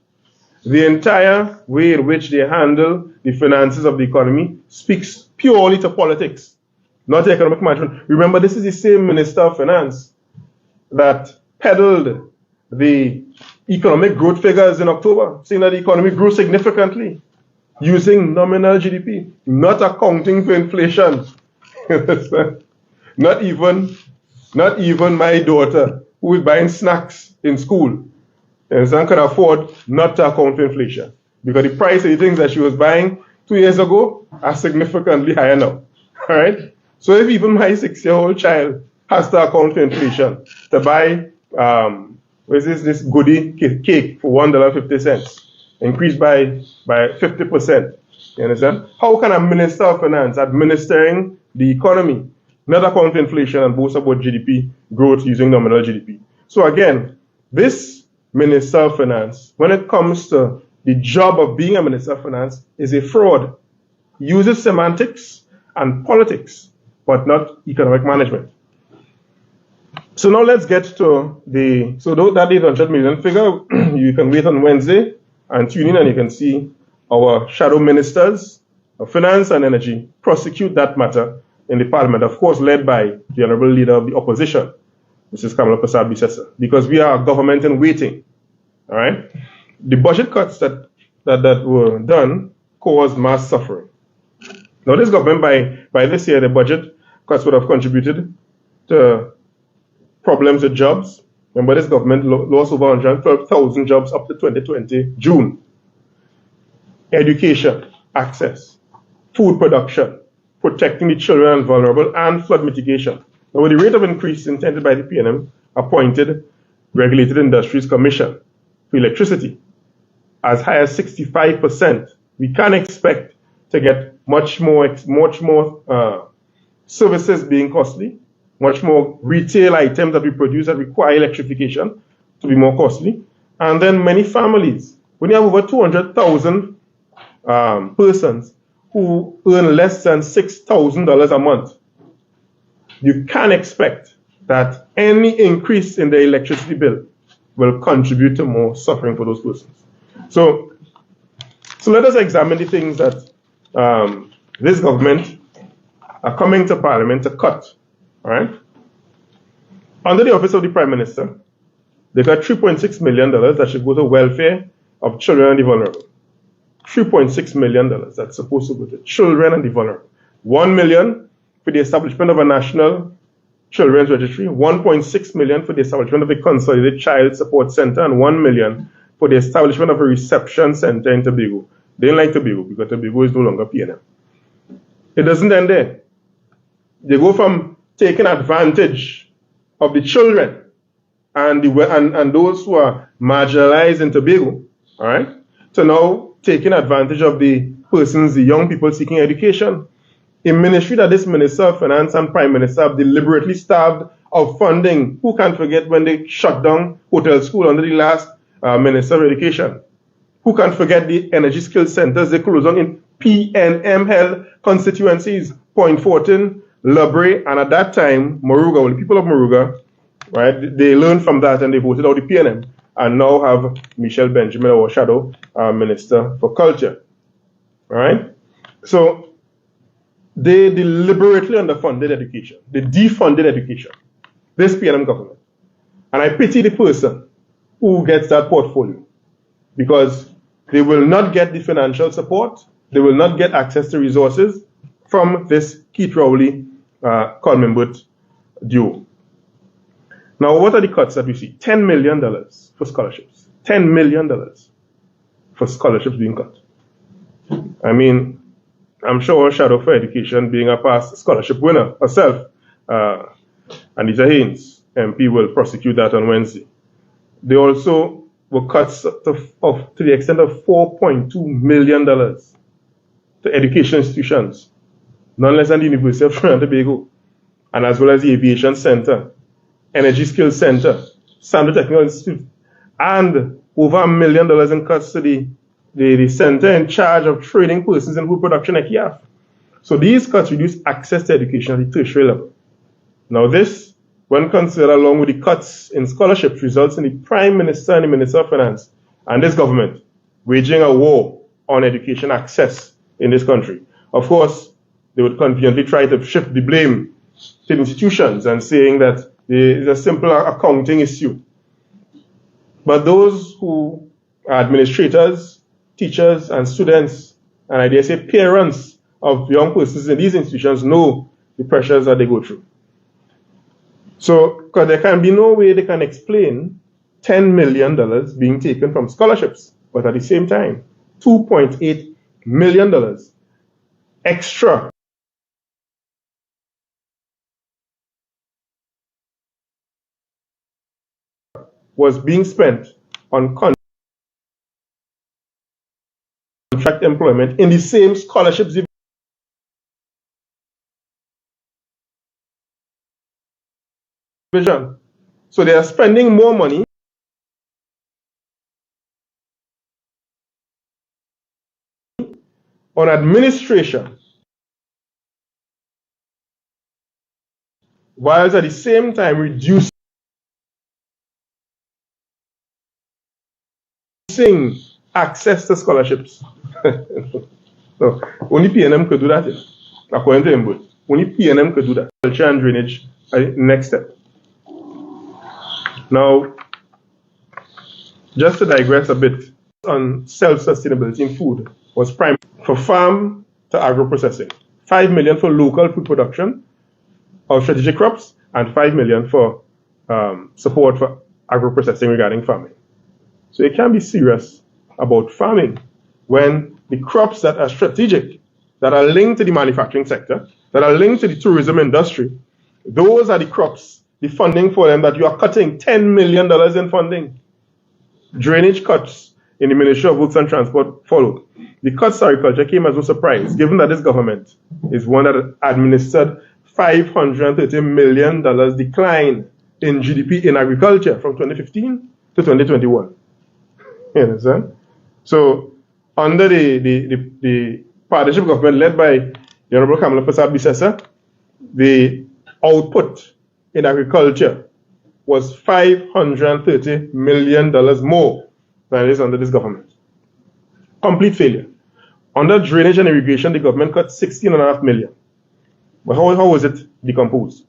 [SPEAKER 6] The entire way in which they handle the finances of the economy speaks purely to politics, not economic management. Remember, this is the same Minister of Finance that peddled the economic growth figures in October, saying that the economy grew significantly using nominal GDP, not accounting for inflation. Not even my daughter, who is buying snacks in school, and can afford not to account for inflation, because the price of the things that she was buying 2 years ago are significantly higher now. All right. So if even my 6-year-old child has to account for inflation to buy this goodie cake for $1.50, increased by 50%. You understand? How can a Minister of Finance administering the economy not account for inflation and boast about GDP growth using nominal GDP? So again, this Minister of Finance, when it comes to the job of being a Minister of Finance, is a fraud. Uses semantics and politics, but not economic management. So now let's get to that 800 million figure. You can wait on Wednesday and tune in and you can see our shadow ministers of finance and energy prosecute that matter in the parliament, of course led by the honorable leader of the opposition, Mrs. Kamala Persad-Bissessar, because we are a government in waiting. All right. The budget cuts that were done caused mass suffering. Now this government, by this year, the budget cuts would have contributed to problems with jobs. Remember, this government lost over 112,000 jobs up to 2020 June. Education, access, food production, protecting the children and vulnerable, and flood mitigation. Now, with the rate of increase intended by the PNM, appointed Regulated Industries Commission for electricity as high as 65%, we can expect to get much more services being costly, much more retail items that we produce that require electrification to be more costly. And then many families, when you have over 200,000 persons who earn less than $6,000 a month, you can expect that any increase in the electricity bill will contribute to more suffering for those persons. So let us examine the things that this government are coming to Parliament to cut. All right. Under the office of the Prime Minister, they got $3.6 million that should go to welfare of children and the vulnerable. $3.6 million that's supposed to go to children and the vulnerable. $1 million for the establishment of a national children's registry, $1.6 million for the establishment of a consolidated child support center, and $1 million for the establishment of a reception center in Tobago. They didn't like Tobago because Tobago is no longer PNM. It doesn't end there. They go from taking advantage of the children and those who are marginalized in Tobago, all right, to now taking advantage of the persons, the young people seeking education. A ministry that this Minister of Finance and Prime Minister have deliberately starved of funding. Who can forget when they shut down Hotel School under the last Minister of Education? Who can forget the energy skills centers they closed down in PNM held constituencies, Point Fortin, Labre, and at that time, Moruga, well, the people of Moruga, right, they learned from that and they voted out the PNM and now have Michelle Benjamin, our shadow Minister for Culture. All right? So they deliberately underfunded education. They defunded education. This PNM government. And I pity the person who gets that portfolio because they will not get the financial support. They will not get access to resources from this Keith Rowley Colman duo. Now, what are the cuts that we see? $10 million for scholarships. $10 million for scholarships being cut. I mean, I'm sure our shadow for education, being a past scholarship winner herself, Anita Haynes, MP, will prosecute that on Wednesday. They also were cuts to the extent of $4.2 million to education institutions, none less than the University of Trinidad and Tobago, and as well as the Aviation Center, Energy Skills Center, Sandra Technical Institute, and over $1 million in cuts to the center in charge of training persons in food production at ECIAF. So these cuts reduce access to education at the tertiary level. Now this, when considered along with the cuts in scholarships, results in the Prime Minister and the Minister of Finance and this government waging a war on education access in this country. Of course, they would conveniently try to shift the blame to institutions and saying that it's a simple accounting issue. But those who are administrators, teachers, and students, and I dare say parents of young persons in these institutions know the pressures that they go through. So, because there can be no way they can explain $10 million being taken from scholarships, but at the same time, $2.8 million extra was being spent on contract employment in the same scholarships division. So they are spending more money on administration, whilst at the same time reducing access to scholarships. No, only PNM could do that, according to him. Only PNM could do that. Culture and drainage are the next step. Now, just to digress a bit on self-sustainability in food was prime for farm to agro-processing. 5 million for local food production of strategic crops and 5 million for support for agro-processing regarding farming. So you can be serious about farming when the crops that are strategic, that are linked to the manufacturing sector, that are linked to the tourism industry, those are the crops, the funding for them that you are cutting $10 million in funding. Drainage cuts in the Ministry of Works and Transport followed. The cuts to agriculture came as no surprise, given that this government is one that administered $530 million decline in GDP in agriculture from 2015 to 2021. You understand? So, under the partnership government led by the Honorable Kamala Persad-Bissessar, the output in agriculture was $530 million more than it is under this government. Complete failure. Under drainage and irrigation, the government cut $16.5 million. But how was it decomposed?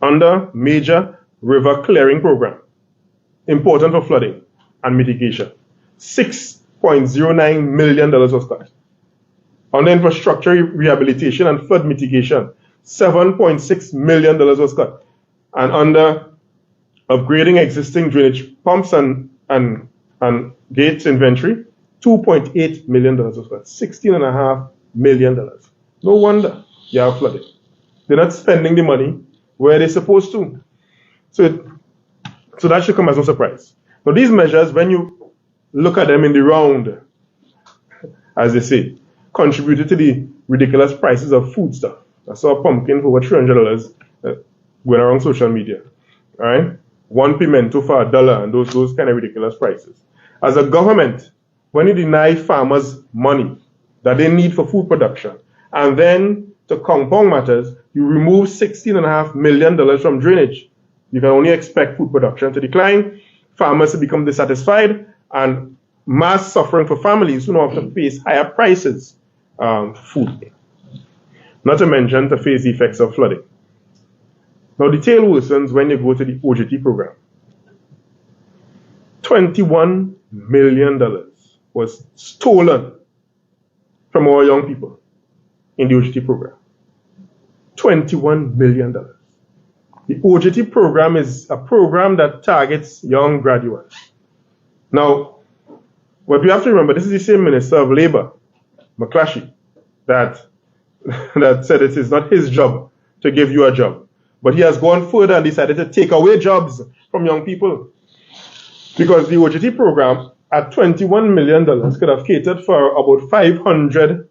[SPEAKER 6] Under major river clearing program, important for flooding and mitigation, $6.09 million was cut. Under infrastructure rehabilitation and flood mitigation, $7.6 million was cut. And under upgrading existing drainage pumps and gates inventory, $2.8 million was cut. $16.5 million. No wonder you have flooding. They're not spending the money where they're supposed to. So that should come as no surprise. Now these measures, when you look at them in the round, as they say, contributed to the ridiculous prices of food stuff. I saw a pumpkin for over $300 going around social media. All right? One pimento for $1 and those kind of ridiculous prices. As a government, when you deny farmers money that they need for food production, and then to compound matters, you remove $16.5 million from drainage, you can only expect food production to decline, farmers to become dissatisfied, and mass suffering for families who now have to face higher prices for food. Not to mention to face the effects of flooding. Now the tale worsens when you go to the OJT program. $21 million was stolen from our young people in the OJT program. $21 million. The OJT program is a program that targets young graduates. Now, what we have to remember, this is the same Minister of Labour, McClatchy, that said it is not his job to give you a job. But he has gone further and decided to take away jobs from young people. Because the OJT program at $21 million could have catered for about 500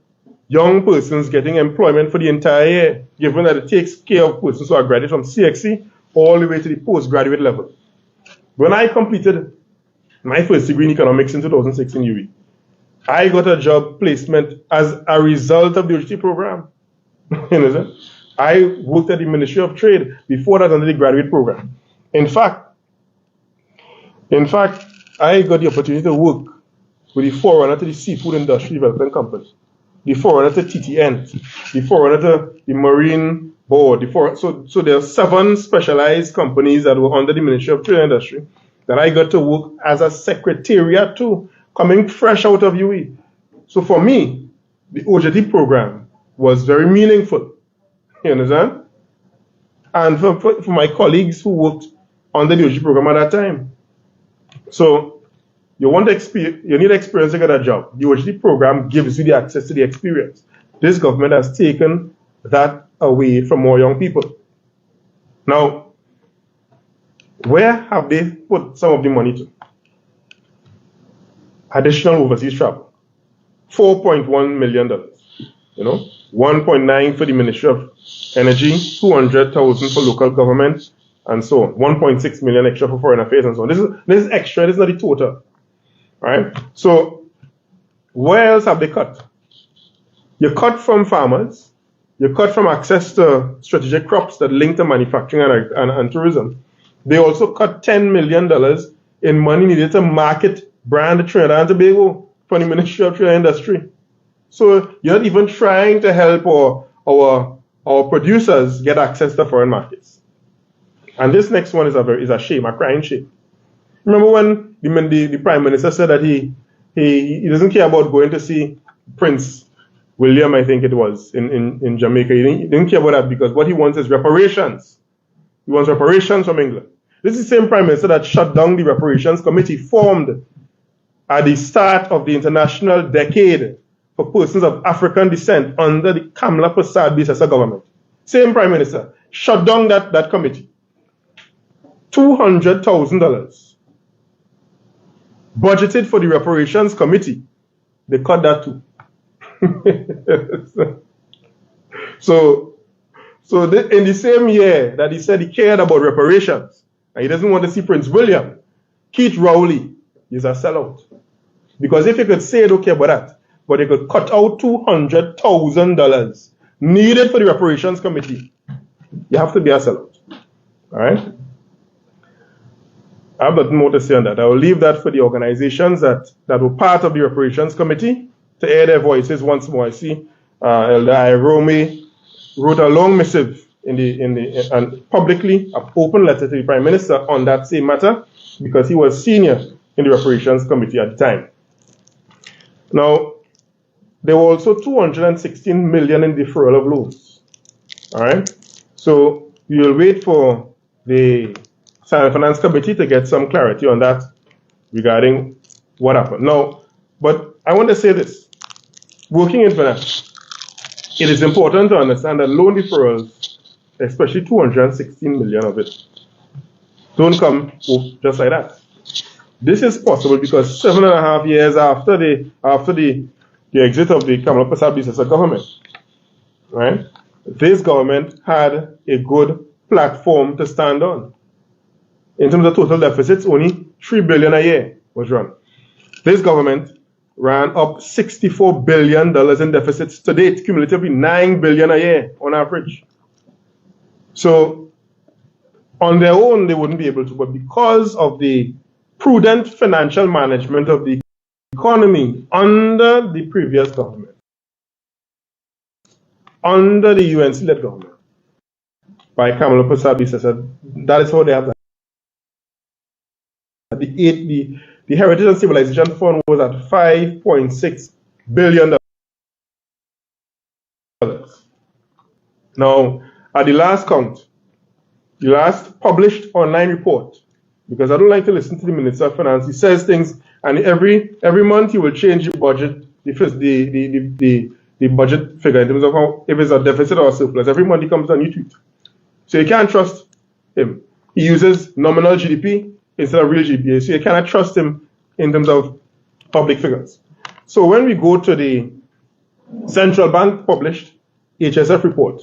[SPEAKER 6] young persons getting employment for the entire year, given that it takes care of persons who are graduated from CXC all the way to the postgraduate level. When I completed my first degree in economics in 2006 in UWI, I got a job placement as a result of the OJT program. You know, I worked at the Ministry of Trade before that under the graduate program. In fact, I got the opportunity to work with the forerunner to the Seafood Industry Development Company, the forerunner to TTN, the forerunner to the Marine Board. So there are 7 specialized companies that were under the Ministry of Trade and Industry that I got to work as a secretariat to, coming fresh out of UWI. So for me, the OJT program was very meaningful. You understand? And for my colleagues who worked under the OJT program at that time. So you need experience to get a job. The OJT program gives you the access to the experience. This government has taken that away from more young people. Now, where have they put some of the money to? Additional overseas travel. $4.1 million. You know, 1.9 for the Ministry of Energy, 200,000 for local government, and so on. 1.6 million extra for foreign affairs and so on. This is extra, this is not the total. Right? So where else have they cut? You cut from farmers, you cut from access to strategic crops that link to manufacturing and tourism. They also cut $10 million in money needed to market brand Trinidad and Tobago for the Ministry of Trade and Industry. So you're not even trying to help our producers get access to foreign markets. And this next one is a shame, a crying shame. Remember when the Prime Minister said that he doesn't care about going to see Prince William, I think it was, in Jamaica. He didn't care about that because what he wants is reparations. He wants reparations from England. This is the same Prime Minister that shut down the reparations committee formed at the start of the international decade for persons of African descent under the Kamala Prasad Bisasa government. Same Prime Minister shut down that committee. $200,000 budgeted for the reparations committee. They cut that too. So in the same year that he said he cared about reparations and he doesn't want to see Prince William, Keith Rowley is a sellout. Because if he could say it, okay about that, but he could cut out $200,000 needed for the reparations committee, you have to be a sellout. All right? I have nothing more to say on that. I will leave that for the organizations that were part of the reparations committee to air their voices once more. I see Elder Irome wrote a long missive and publicly an open letter to the Prime Minister on that same matter because he was senior in the reparations committee at the time. Now, there were also $216 million in deferral of loans. All right? So we will wait for the Senate Finance Committee to get some clarity on that regarding what happened. Now, but I want to say this. Working in finance, it is important to understand that loan deferrals, especially 216 million of it, don't come just like that. This is possible because 7.5 years after the exit of the Kamala Prasad Bisasa government, right? This government had a good platform to stand on. In terms of total deficits, only $3 billion a year was run. This government ran up $64 billion in deficits to date, cumulatively $9 billion a year on average. So on their own, they wouldn't be able to, but because of the prudent financial management of the economy under the previous government, under the UNC-led government, by Kamala Prasad Bisasa, that is how they have that. The Heritage and Civilization Fund was at $5.6 billion. Now, at the last count, the last published online report, because I don't like to listen to the Minister of Finance, he says things, and every month he will change the budget, the budget figure in terms of how, if it's a deficit or a surplus. Every month he comes on new tweet. So you can't trust him. He uses nominal GDP instead of real GDP. So you cannot trust him in terms of public figures. So when we go to the central bank published HSF report,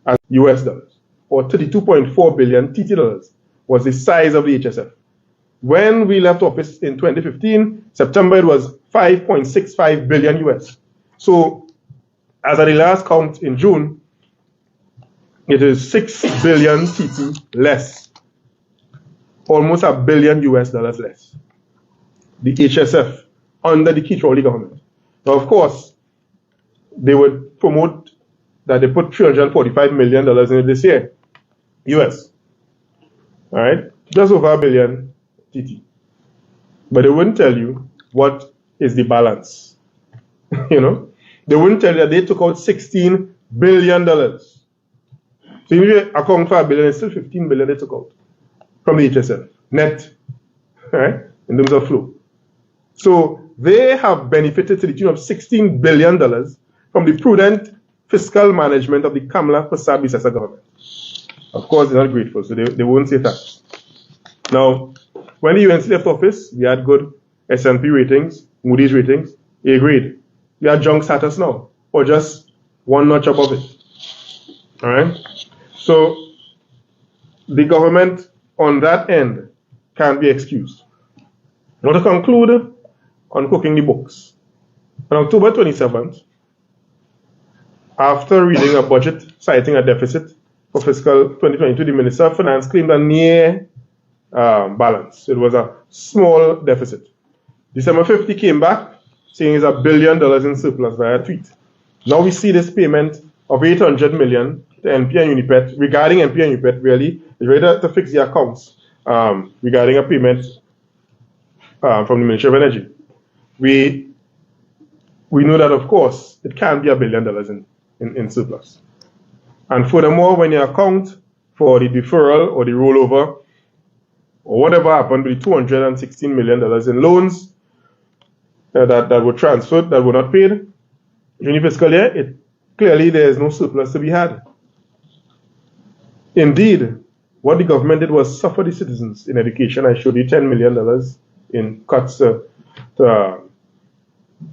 [SPEAKER 6] as US dollars, or $32.4 billion TT dollars, was the size of the HSF. When we left office in 2015, September, it was 5.65 billion US. So as at the last count in June, it is 6 billion TT less, almost $1 billion US less. The HSF under the Keith Rowley government. Now, of course, they would promote that they put $345 million in it this year, US. All right, just over $1 billion TT. But they wouldn't tell you what is the balance. You know, they wouldn't tell you that they took out $16 billion. So if you account for $1 billion, it's still $15 billion they took out from the HSF net, right? In terms of flow. So they have benefited to the tune of $16 billion from the prudent fiscal management of the Kamala Prasad Bisasa government. Of course, they're not grateful, so they won't say that. Now, when the UNC left office, we had good S&P ratings, Moody's ratings, A grade. We had junk status now, or just one notch above it. All right? So the government on that end can be excused. Now to conclude on cooking the books, on October 27th, after reading a budget citing a deficit for fiscal 2022, the Minister of Finance claimed a near balance. It was a small deficit. December 5th, he came back saying it's $1 billion in surplus via a tweet. Now we see this payment of $800 million to NP and Unipet. Regarding NP and Unipet, really, it's ready to fix the accounts regarding a payment from the Ministry of Energy. We know that, of course, it can't be $1 billion in surplus. And furthermore, when you account for the deferral or the rollover or whatever happened with the $216 million in loans that were transferred, that were not paid during the fiscal year, clearly there is no surplus to be had. Indeed, what the government did was suffer the citizens in education. I showed you $10 million in cuts to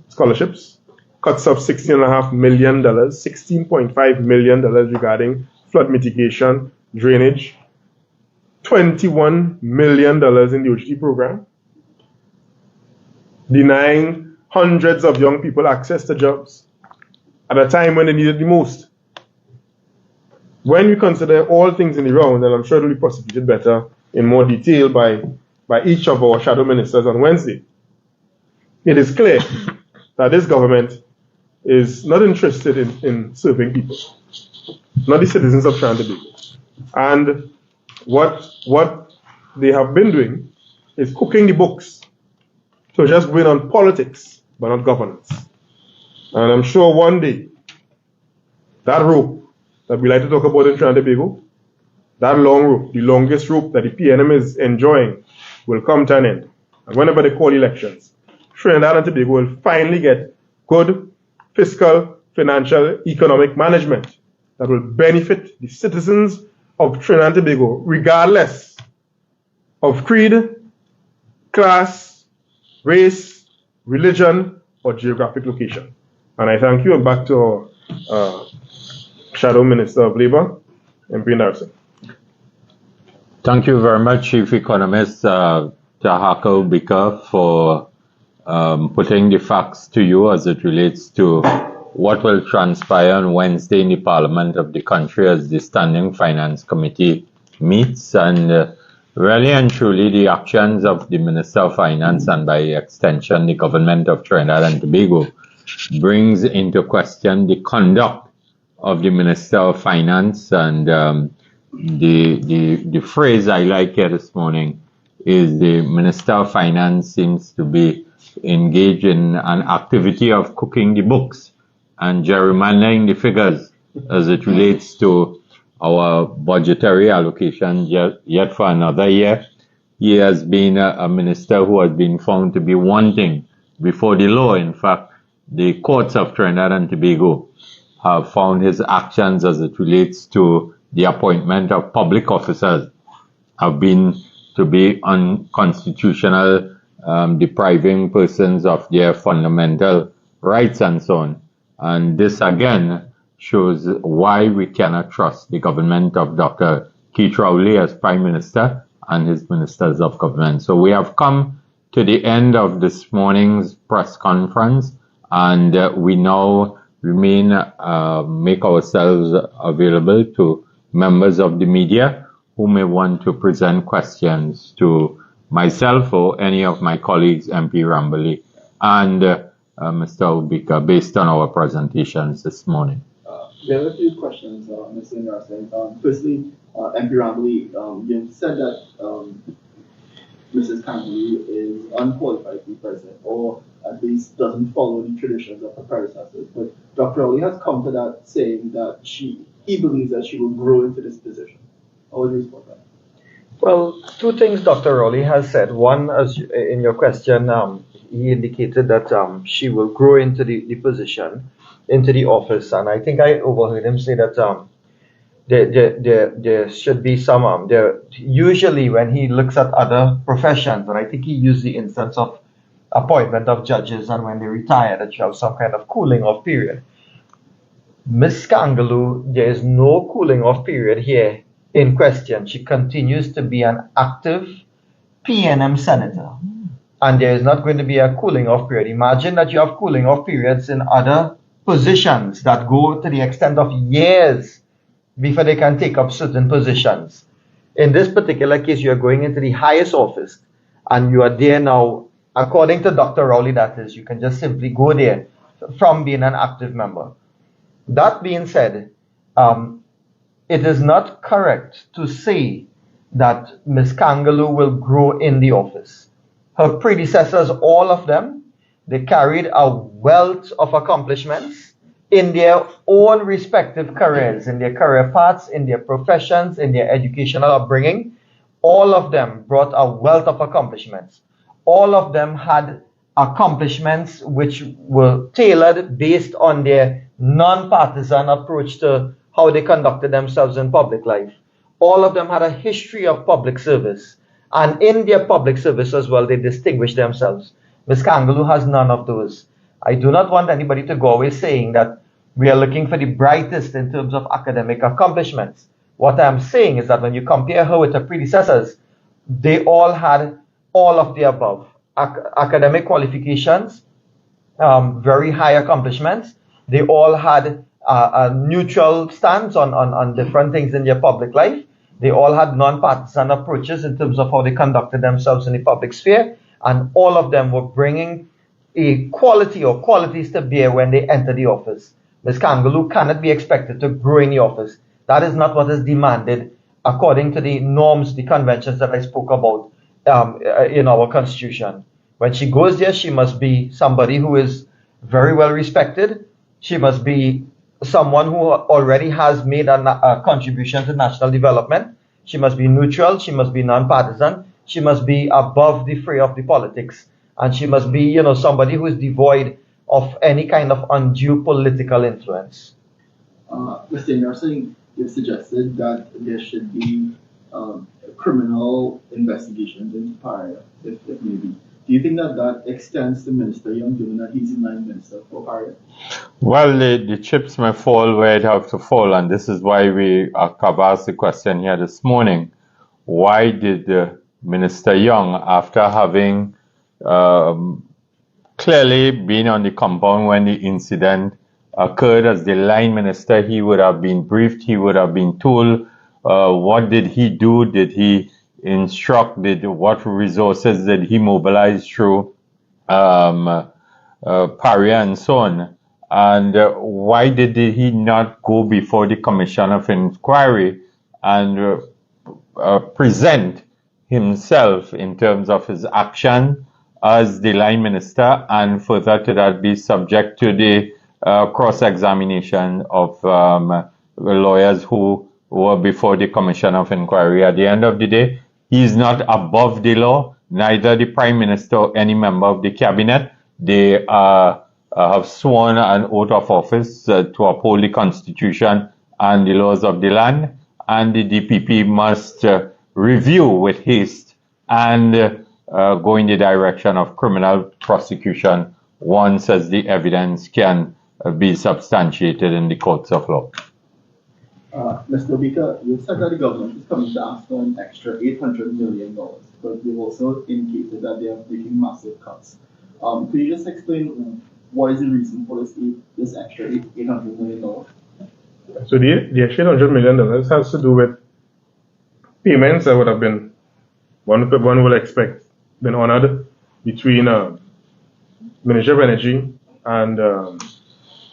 [SPEAKER 6] scholarships, cuts of $16.5 million, $16.5 million regarding flood mitigation, drainage, $21 million in the OGT program, denying hundreds of young people access to jobs at a time when they needed the most. When we consider all things in the round, and I'm sure it will be prosecuted better in more detail by each of our shadow ministers on Wednesday, it is clear that this government is not interested in serving people, not the citizens of Trinidad and Tobago. And what they have been doing is cooking the books to just win on politics, but not governance. And I'm sure one day, that rope that we like to talk about in Trinidad and Tobago, that long rope, the longest rope that the PNM is enjoying, will come to an end. And whenever they call elections, Trinidad and Tobago will finally get good fiscal, financial, economic management that will benefit the citizens of Trinidad and Tobago, regardless of creed, class, race, religion, or geographic location. And I thank you, and back to our Shadow Minister of Labour, MP Indarsingh.
[SPEAKER 2] Thank you very much, Chief Economist Tahako Bika, for putting the facts to you as it relates to what will transpire on Wednesday in the Parliament of the country as the Standing Finance Committee meets, and really and truly the actions of the Minister of Finance and by extension the government of Trinidad and Tobago brings into question the conduct of the Minister of Finance. And the phrase I like here this morning is the Minister of Finance seems to be engaged in an activity of cooking the books and gerrymandering the figures as it relates to our budgetary allocation yet for another year. He has been a minister who has been found to be wanting before the law. In fact, the courts of Trinidad and Tobago have found his actions as it relates to the appointment of public officers have been to be unconstitutional, depriving persons of their fundamental rights and so on. And this again shows why we cannot trust the government of Dr. Keith Rowley as Prime Minister and his ministers of government. So we have come to the end of this morning's press conference, and we now remain, make ourselves available to members of the media who may want to present questions to myself or any of my colleagues, MP Rambally and Mr. Obika, based on our presentations this morning.
[SPEAKER 7] There are a few questions, Mr. Indarsingh. Firstly, MP Rambally, you said that Mrs. Kangaloo is unqualified to be president, or at least doesn't follow the traditions of her predecessors. But Dr. Rowley has come to that saying that he believes that she will grow into this position. How would you respond to that?
[SPEAKER 3] Well, two things Dr. Rowley has said. One, as in your question, he indicated that she will grow into the position, into the office, and I think I overheard him say that there should be some, usually when he looks at other professions, and I think he used the instance of appointment of judges and when they retire, that you have some kind of cooling off period. Miss Kangaloo, there is no cooling off period here in question. She continues to be an active PNM senator. And there is not going to be a cooling off period. Imagine that you have cooling off periods in other positions that go to the extent of years before they can take up certain positions. In this particular case, you are going into the highest office and you are there now, according to Dr. Rowley, that is, you can just simply go there from being an active member. That being said, it is not correct to say that Ms. Kangaloo will grow in the office. Her predecessors, all of them, they carried a wealth of accomplishments in their own respective careers, in their career paths, in their professions, in their educational upbringing. All of them brought a wealth of accomplishments. All of them had accomplishments which were tailored based on their non-partisan approach to how they conducted themselves in public life. All of them had a history of public service. And in their public service as well, they distinguished themselves. Ms. Kangaloo has none of those. I do not want anybody to go away saying that we are looking for the brightest in terms of academic accomplishments. What I'm saying is that when you compare her with her predecessors, they all had all of the above. Academic qualifications, very high accomplishments. They all had a neutral stance on different things in their public life. They all had non-partisan approaches in terms of how they conducted themselves in the public sphere, and all of them were bringing a quality or qualities to bear when they enter the office. Ms. Kangaloo cannot be expected to grow in the office. That is not what is demanded according to the norms, the conventions that I spoke about in our constitution. When she goes there, she must be somebody who is very well respected. She must be someone who already has made a contribution to national development. She must be neutral. She must be non-partisan. She must be above the fray of the politics. And she must be, somebody who is devoid of any kind of undue political influence.
[SPEAKER 7] Mr. Indarsingh, you've suggested that there should be criminal investigations into Paria, if maybe. Do you think that extends to Minister Young, given that he's in line minister for Paria?
[SPEAKER 2] Well, the chips may fall where it have to fall, and this is why we have asked the question here this morning. Why did Minister Young, after having clearly been on the compound when the incident occurred as the line minister, he would have been briefed, he would have been told what did he do, did he instruct, what resources did he mobilize through Paria and so on, and why did he not go before the Commission of Inquiry and present himself in terms of his action as the line minister, and further to that be subject to the cross-examination of lawyers who were before the Commission of Inquiry. At the end of the day, he is not above the law, neither the Prime Minister or any member of the Cabinet. They have sworn an oath of office to uphold the Constitution and the laws of the land, and the DPP must review with haste and go in the direction of criminal prosecution once as the evidence can be substantiated in the courts of law.
[SPEAKER 7] Mr. Speaker, you said that the government is coming to ask for an extra $800 million, but you've also indicated that they are making massive cuts. Could you just explain what is the reason for this extra $800 million?
[SPEAKER 6] So the extra $800 million has to do with payments that would have been, one will expect, been honored between Ministry of Energy and NP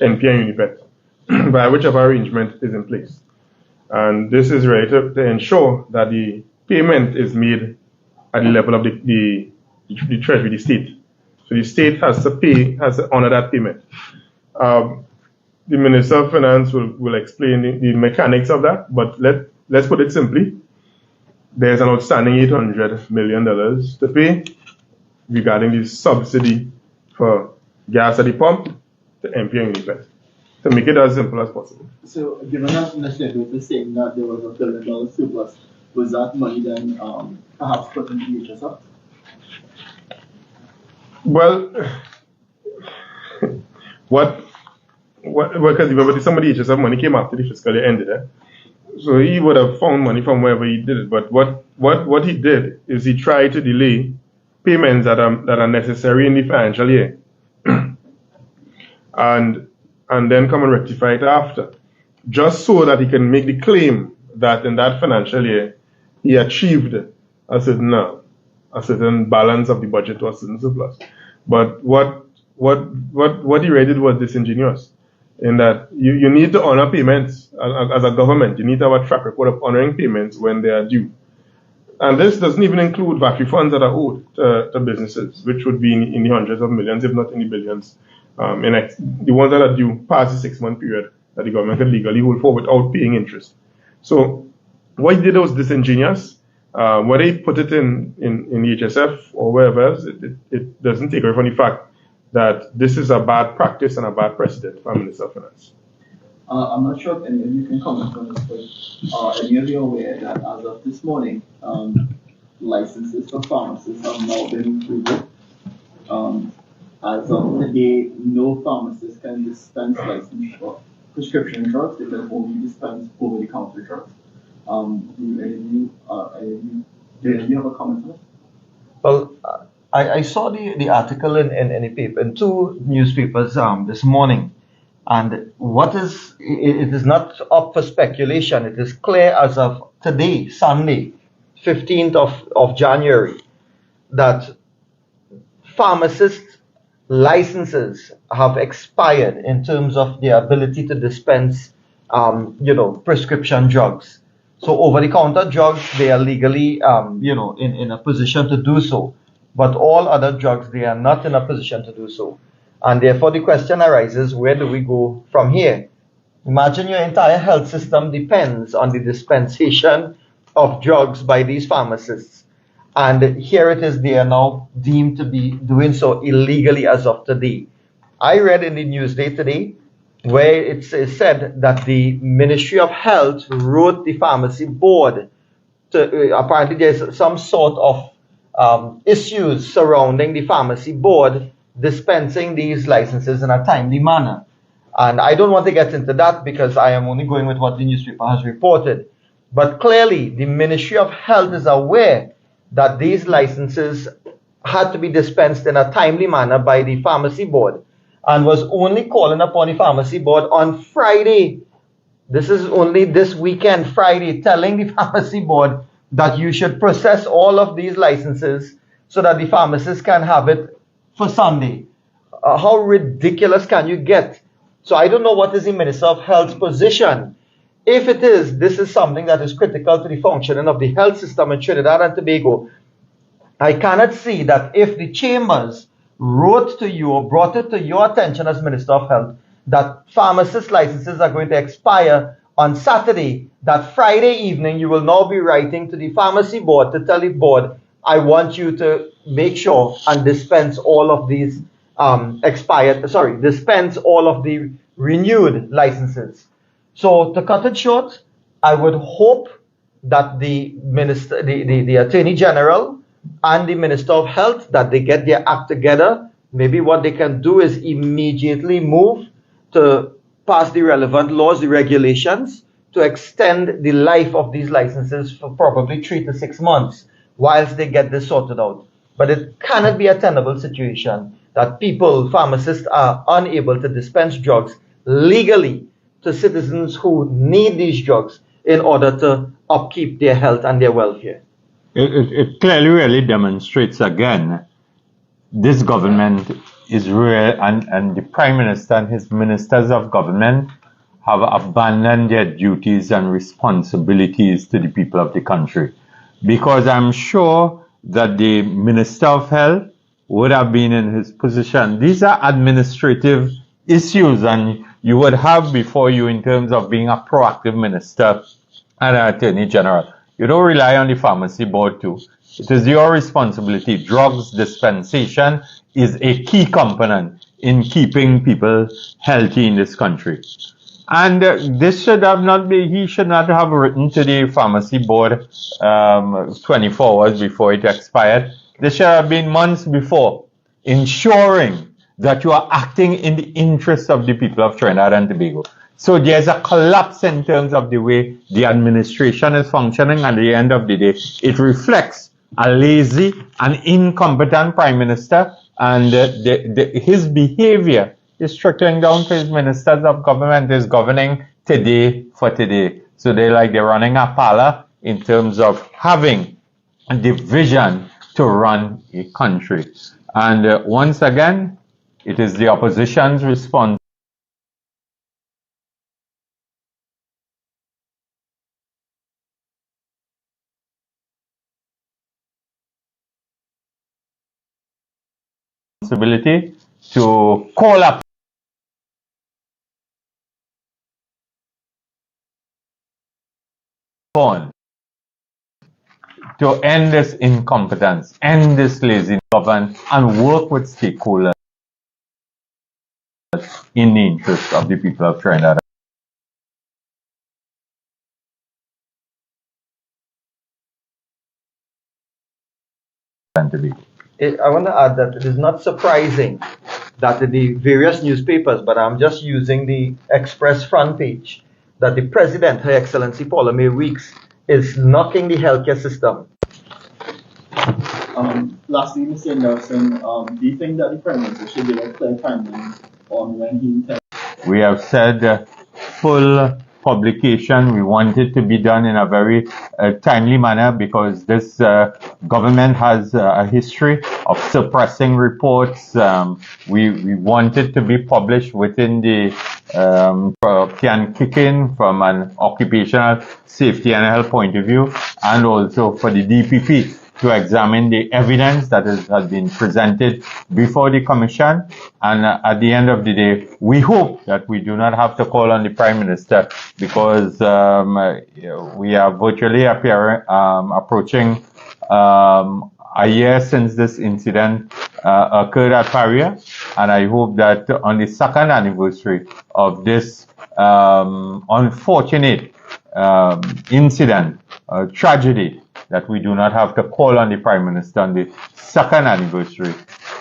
[SPEAKER 6] and Unipet, by whichever arrangement is in place. And this is related to ensure that the payment is made at the level of the Treasury, the state. So the state has to honor that payment. The Minister of Finance will explain the mechanics of that, but let's put it simply. There's an outstanding $800 million to pay regarding the subsidy for gas at the pump to MP and Unipet, to make it as simple as possible.
[SPEAKER 7] So, given that Mr. Edwards is saying that there was $1 billion surplus, was that money then perhaps put into the HSF?
[SPEAKER 6] Well, because remember, some of the HSF money came after the fiscal year ended. So he would have found money from wherever he did it. But what he did is he tried to delay payments that are necessary in the financial year, and then come and rectify it after, just so that he can make the claim that in that financial year he achieved a certain balance of the budget or a certain surplus. But what he really did was disingenuous, in that you need to honor payments as a government. You need to have a track record of honoring payments when they are due. And this doesn't even include VAT refunds that are owed to businesses, which would be in the hundreds of millions, if not in the billions. The ones that are due past the 6-month period that the government could legally hold for without paying interest. So what he did was disingenuous. Whether he put it in the HSF or wherever else, it doesn't take away from the fact that this is a bad practice and a bad precedent for Minister of Finance.
[SPEAKER 7] I'm not sure if any of you can comment on this, but any of you aware that as of this morning, licenses for pharmacists have now been approved. As of today, no pharmacist can dispense license for prescription drugs. They can only dispense over-the-counter drugs. Do any of you have a comment on it?
[SPEAKER 3] Well, I saw the article in the paper, in 2 newspapers this morning. And it is not up for speculation. It is clear as of today, Sunday, 15th of January, that pharmacist licenses have expired in terms of their ability to dispense, prescription drugs. So over-the-counter drugs, they are legally, in a position to do so. But all other drugs, they are not in a position to do so. And therefore, the question arises, where do we go from here? Imagine your entire health system depends on the dispensation of drugs by these pharmacists. And here it is, they are now deemed to be doing so illegally as of today. I read in the Newsday today where it said that the Ministry of Health wrote the pharmacy board to, apparently there's some sort of issues surrounding the pharmacy board dispensing these licenses in a timely manner. And I don't want to get into that because I am only going with what the newspaper has reported. But clearly, the Ministry of Health is aware that these licenses had to be dispensed in a timely manner by the pharmacy board and was only calling upon the pharmacy board on Friday. This is only this weekend, Friday, telling the pharmacy board that you should process all of these licenses so that the pharmacists can have it for Sunday. How ridiculous can you get? So I don't know what is the Minister of Health's position. If it is, this is something that is critical to the functioning of the health system in Trinidad and Tobago. I cannot see that if the chambers wrote to you or brought it to your attention as Minister of Health that pharmacist licenses are going to expire on Saturday, that Friday evening you will now be writing to the pharmacy board to tell the board, I want you to make sure and dispense all of these dispense all of the renewed licenses. So to cut it short, I would hope that the Attorney General and the Minister of Health, that they get their act together. Maybe what they can do is immediately move to pass the relevant laws, the regulations, to extend the life of these licenses for probably 3 to 6 months whilst they get this sorted out. But it cannot be a tenable situation that pharmacists are unable to dispense drugs legally to citizens who need these drugs in order to upkeep their health and their welfare.
[SPEAKER 2] It clearly really demonstrates again, this government is real, and the Prime Minister and his ministers of government have abandoned their duties and responsibilities to the people of the country. Because I'm sure that the Minister of Health would have been in his position. These are administrative issues, and you would have before you in terms of being a proactive minister and an Attorney General. You don't rely on the pharmacy board too. It is your responsibility. Drugs dispensation is a key component in keeping people healthy in this country. And this should have not been, he should not have written to the pharmacy board 24 hours before it expired. This should have been months before, ensuring that you are acting in the interest of the people of Trinidad and Tobago. So there's a collapse in terms of the way the administration is functioning. At the end of the day, it reflects a lazy and incompetent prime minister, and his behavior is trickling down to his ministers of government, is governing today for today. So they're running a parlor in terms of having the vision to run a country. And once again, it is the opposition's response responsibility to call upon to end this incompetence, end this lazy government, and work with stakeholders in the interest of the people of Trinidad and Tobago.
[SPEAKER 3] I want to add that it is not surprising that in the various newspapers, but I'm just using the Express front page, that the President, Her Excellency Paula May Weeks, is knocking the healthcare system.
[SPEAKER 7] Lastly, Mr. Indarsingh, do you think that the Prime Minister should give a clear timeline on when he intends?
[SPEAKER 2] We have said full publication. We want it to be done in a very timely manner, because this government has a history of suppressing reports. We want it to be published within the can kick in from an occupational safety and health point of view, and also for the DPP to examine the evidence that has been presented before the commission. And at the end of the day, we hope that we do not have to call on the Prime Minister, because we are virtually approaching a year since this incident occurred at Paria, and I hope that on the second anniversary of this unfortunate incident, tragedy, that we do not have to call on the Prime Minister on the second anniversary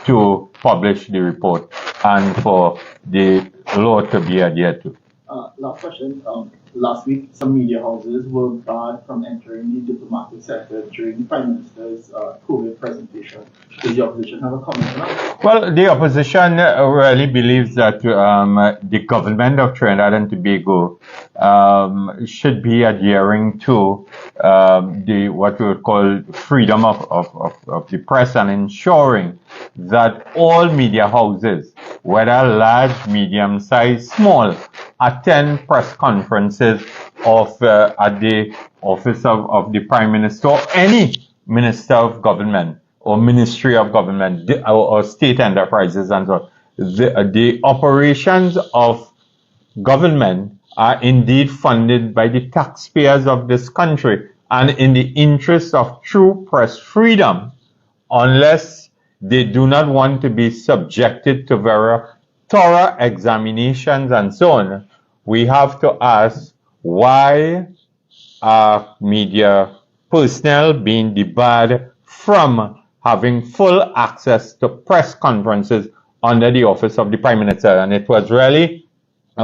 [SPEAKER 2] to publish the report and for the law to be adhered to.
[SPEAKER 7] Last question. Last week, some media houses were barred from entering the diplomatic sector during the Prime Minister's COVID presentation. Does the opposition have a comment on that?
[SPEAKER 2] Well, the opposition really believes that the government of Trinidad and Tobago should be adhering to what we would call freedom of the press, and ensuring that all media houses, whether large, medium size, small, attend press conferences at the office of the Prime Minister, or any Minister of Government or Ministry of Government, or state enterprises and so on. The operations of government are indeed funded by the taxpayers of this country, and in the interest of true press freedom, unless they do not want to be subjected to very thorough examinations and so on, we have to ask, why are media personnel being debarred from having full access to press conferences under the office of the Prime Minister? And it was really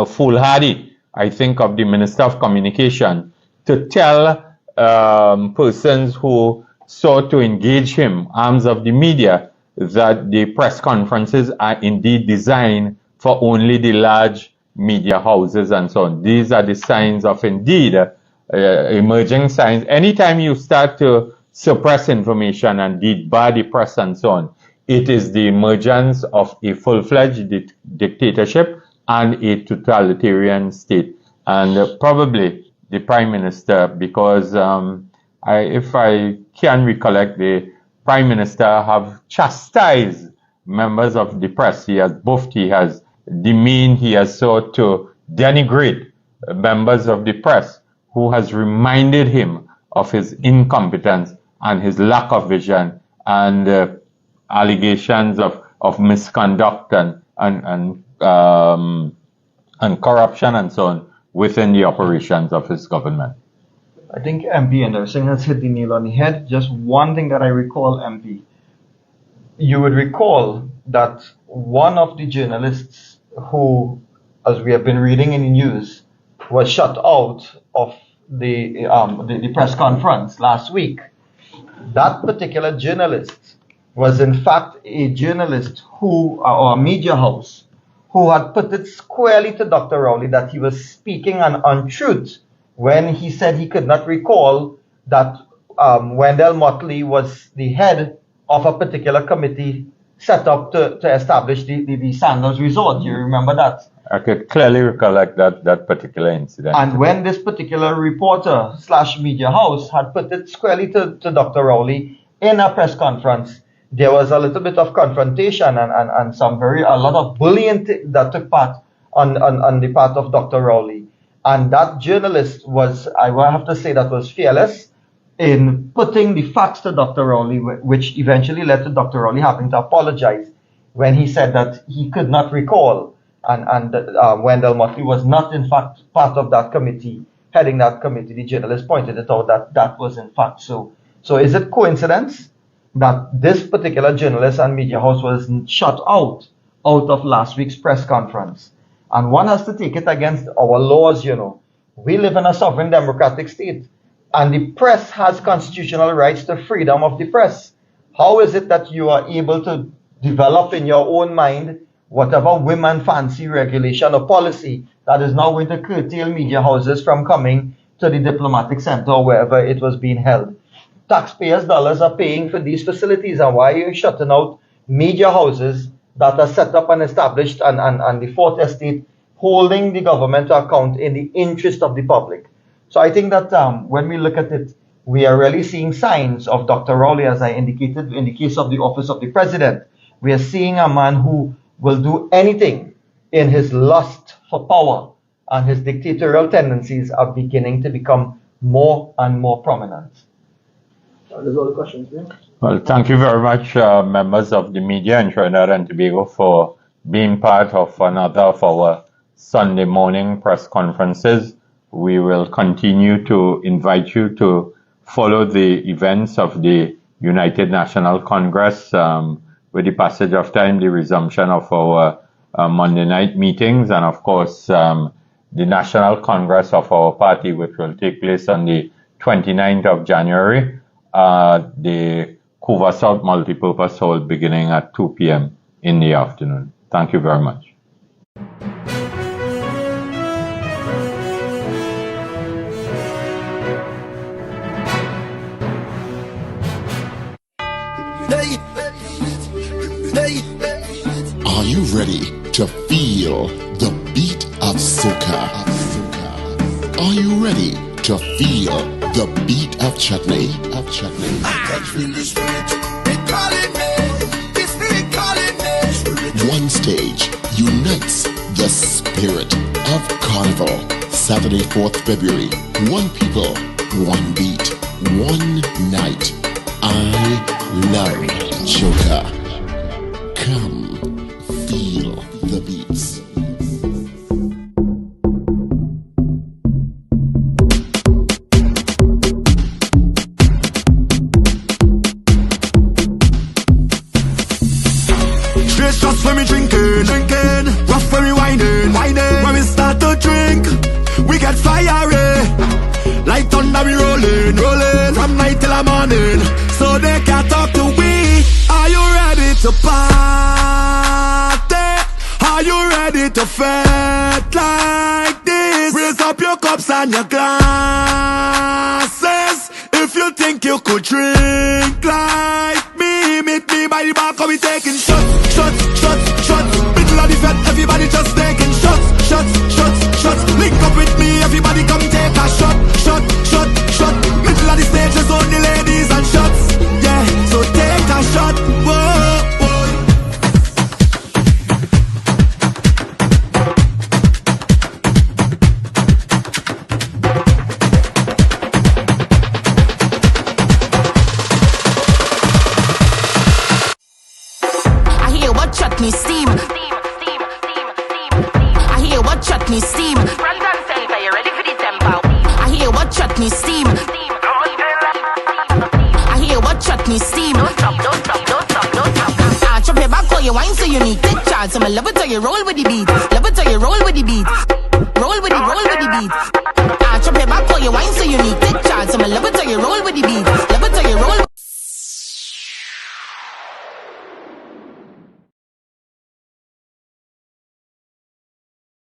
[SPEAKER 2] foolhardy, I think, of the Minister of Communication to tell persons who sought to engage him, arms of the media, that the press conferences are indeed designed for only the large media houses and so on. These are the signs of indeed emerging signs. Anytime you start to suppress information and debar the press and so on, it is the emergence of a full-fledged dictatorship and a totalitarian state. And probably the Prime Minister, because if I can recollect, the Prime Minister have chastised members of the press. He has buffed, he has demeaned, he has sought to denigrate members of the press, who has reminded him of his incompetence and his lack of vision, and allegations of misconduct and corruption and so on within the operations of his government.
[SPEAKER 3] I think MP Indarsingh has hit the nail on the head. Just one thing that I recall, MP. You would recall that one of the journalists who, as we have been reading in the news, was shut out of the press conference last week, that particular journalist was in fact a journalist or a media house who had put it squarely to Dr. Rowley that he was speaking an untruth when he said he could not recall that Wendell Motley was the head of a particular committee set up to establish the Sandals Resort. You remember that?
[SPEAKER 2] I could clearly recollect that particular incident.
[SPEAKER 3] And when this particular reporter / media house had put it squarely to Dr. Rowley in a press conference, there was a little bit of confrontation and a lot of bullying that took part on the part of Dr. Rowley. And that journalist was fearless in putting the facts to Dr. Rowley, which eventually led to Dr. Rowley having to apologize when he said that he could not recall and Wendell Motley was not in fact part of that committee, heading that committee. The journalist pointed it out that was in fact so. So is it coincidence that this particular journalist and media house was shut out of last week's press conference? And one has to take it against our laws, you know. We live in a sovereign democratic state, and the press has constitutional rights to freedom of the press. How is it that you are able to develop in your own mind whatever whim and fancy regulation or policy that is now going to curtail media houses from coming to the diplomatic center or wherever it was being held? Taxpayers' dollars are paying for these facilities, and why are you shutting out media houses that are set up and established and the Fourth Estate holding the government to account in the interest of the public? So I think that when we look at it, we are really seeing signs of Dr. Rowley, as I indicated, in the case of the office of the president. We are seeing a man who will do anything in his lust for power, and his dictatorial tendencies are beginning to become more and more prominent.
[SPEAKER 7] There's all the questions, yeah?
[SPEAKER 2] Well, thank you very much, members of the media in Trinidad and Tobago, for being part of another of our Sunday morning press conferences. We will continue to invite you to follow the events of the United National Congress with the passage of time, the resumption of our Monday night meetings, and of course, the National Congress of our party, which will take place on the 29th of January. The Couva South Multipurpose Hall beginning at 2 p.m. in the afternoon. Thank you very much.
[SPEAKER 8] Are you ready to feel the beat of soca? Are you ready to feel the beat of chutney? One stage unites the spirit of carnival. Saturday, 4th February. One people, one beat, one night. I love Joker. Come feel the beats.
[SPEAKER 9] Straight shots when we drinking, rough when we whining. When we start to drink, we get fiery. Like thunder we rolling, from night till the morning. So they can't talk to we. Are you ready to party? Are you ready to fete like this? Raise up your cups and your glasses. If you think you could drink like me, meet me by the bar, cause we taking shots. Middle of the fete, everybody just taking shots. Link up with me, everybody come take a shot. Middle of the stage is only ladies and shots. Yeah, so take a shot. Whoa.
[SPEAKER 10] I hear what chutney steam. I hear what chutney steam. Brandon Center, you ready for the tempo? I hear what chutney steam. I hear what chutney steam. Don't stop. Chop your back, call your wine so you need. Take charge, so I love it till you roll with the beat. Roll roll with the beat. I chop it back for you, wine so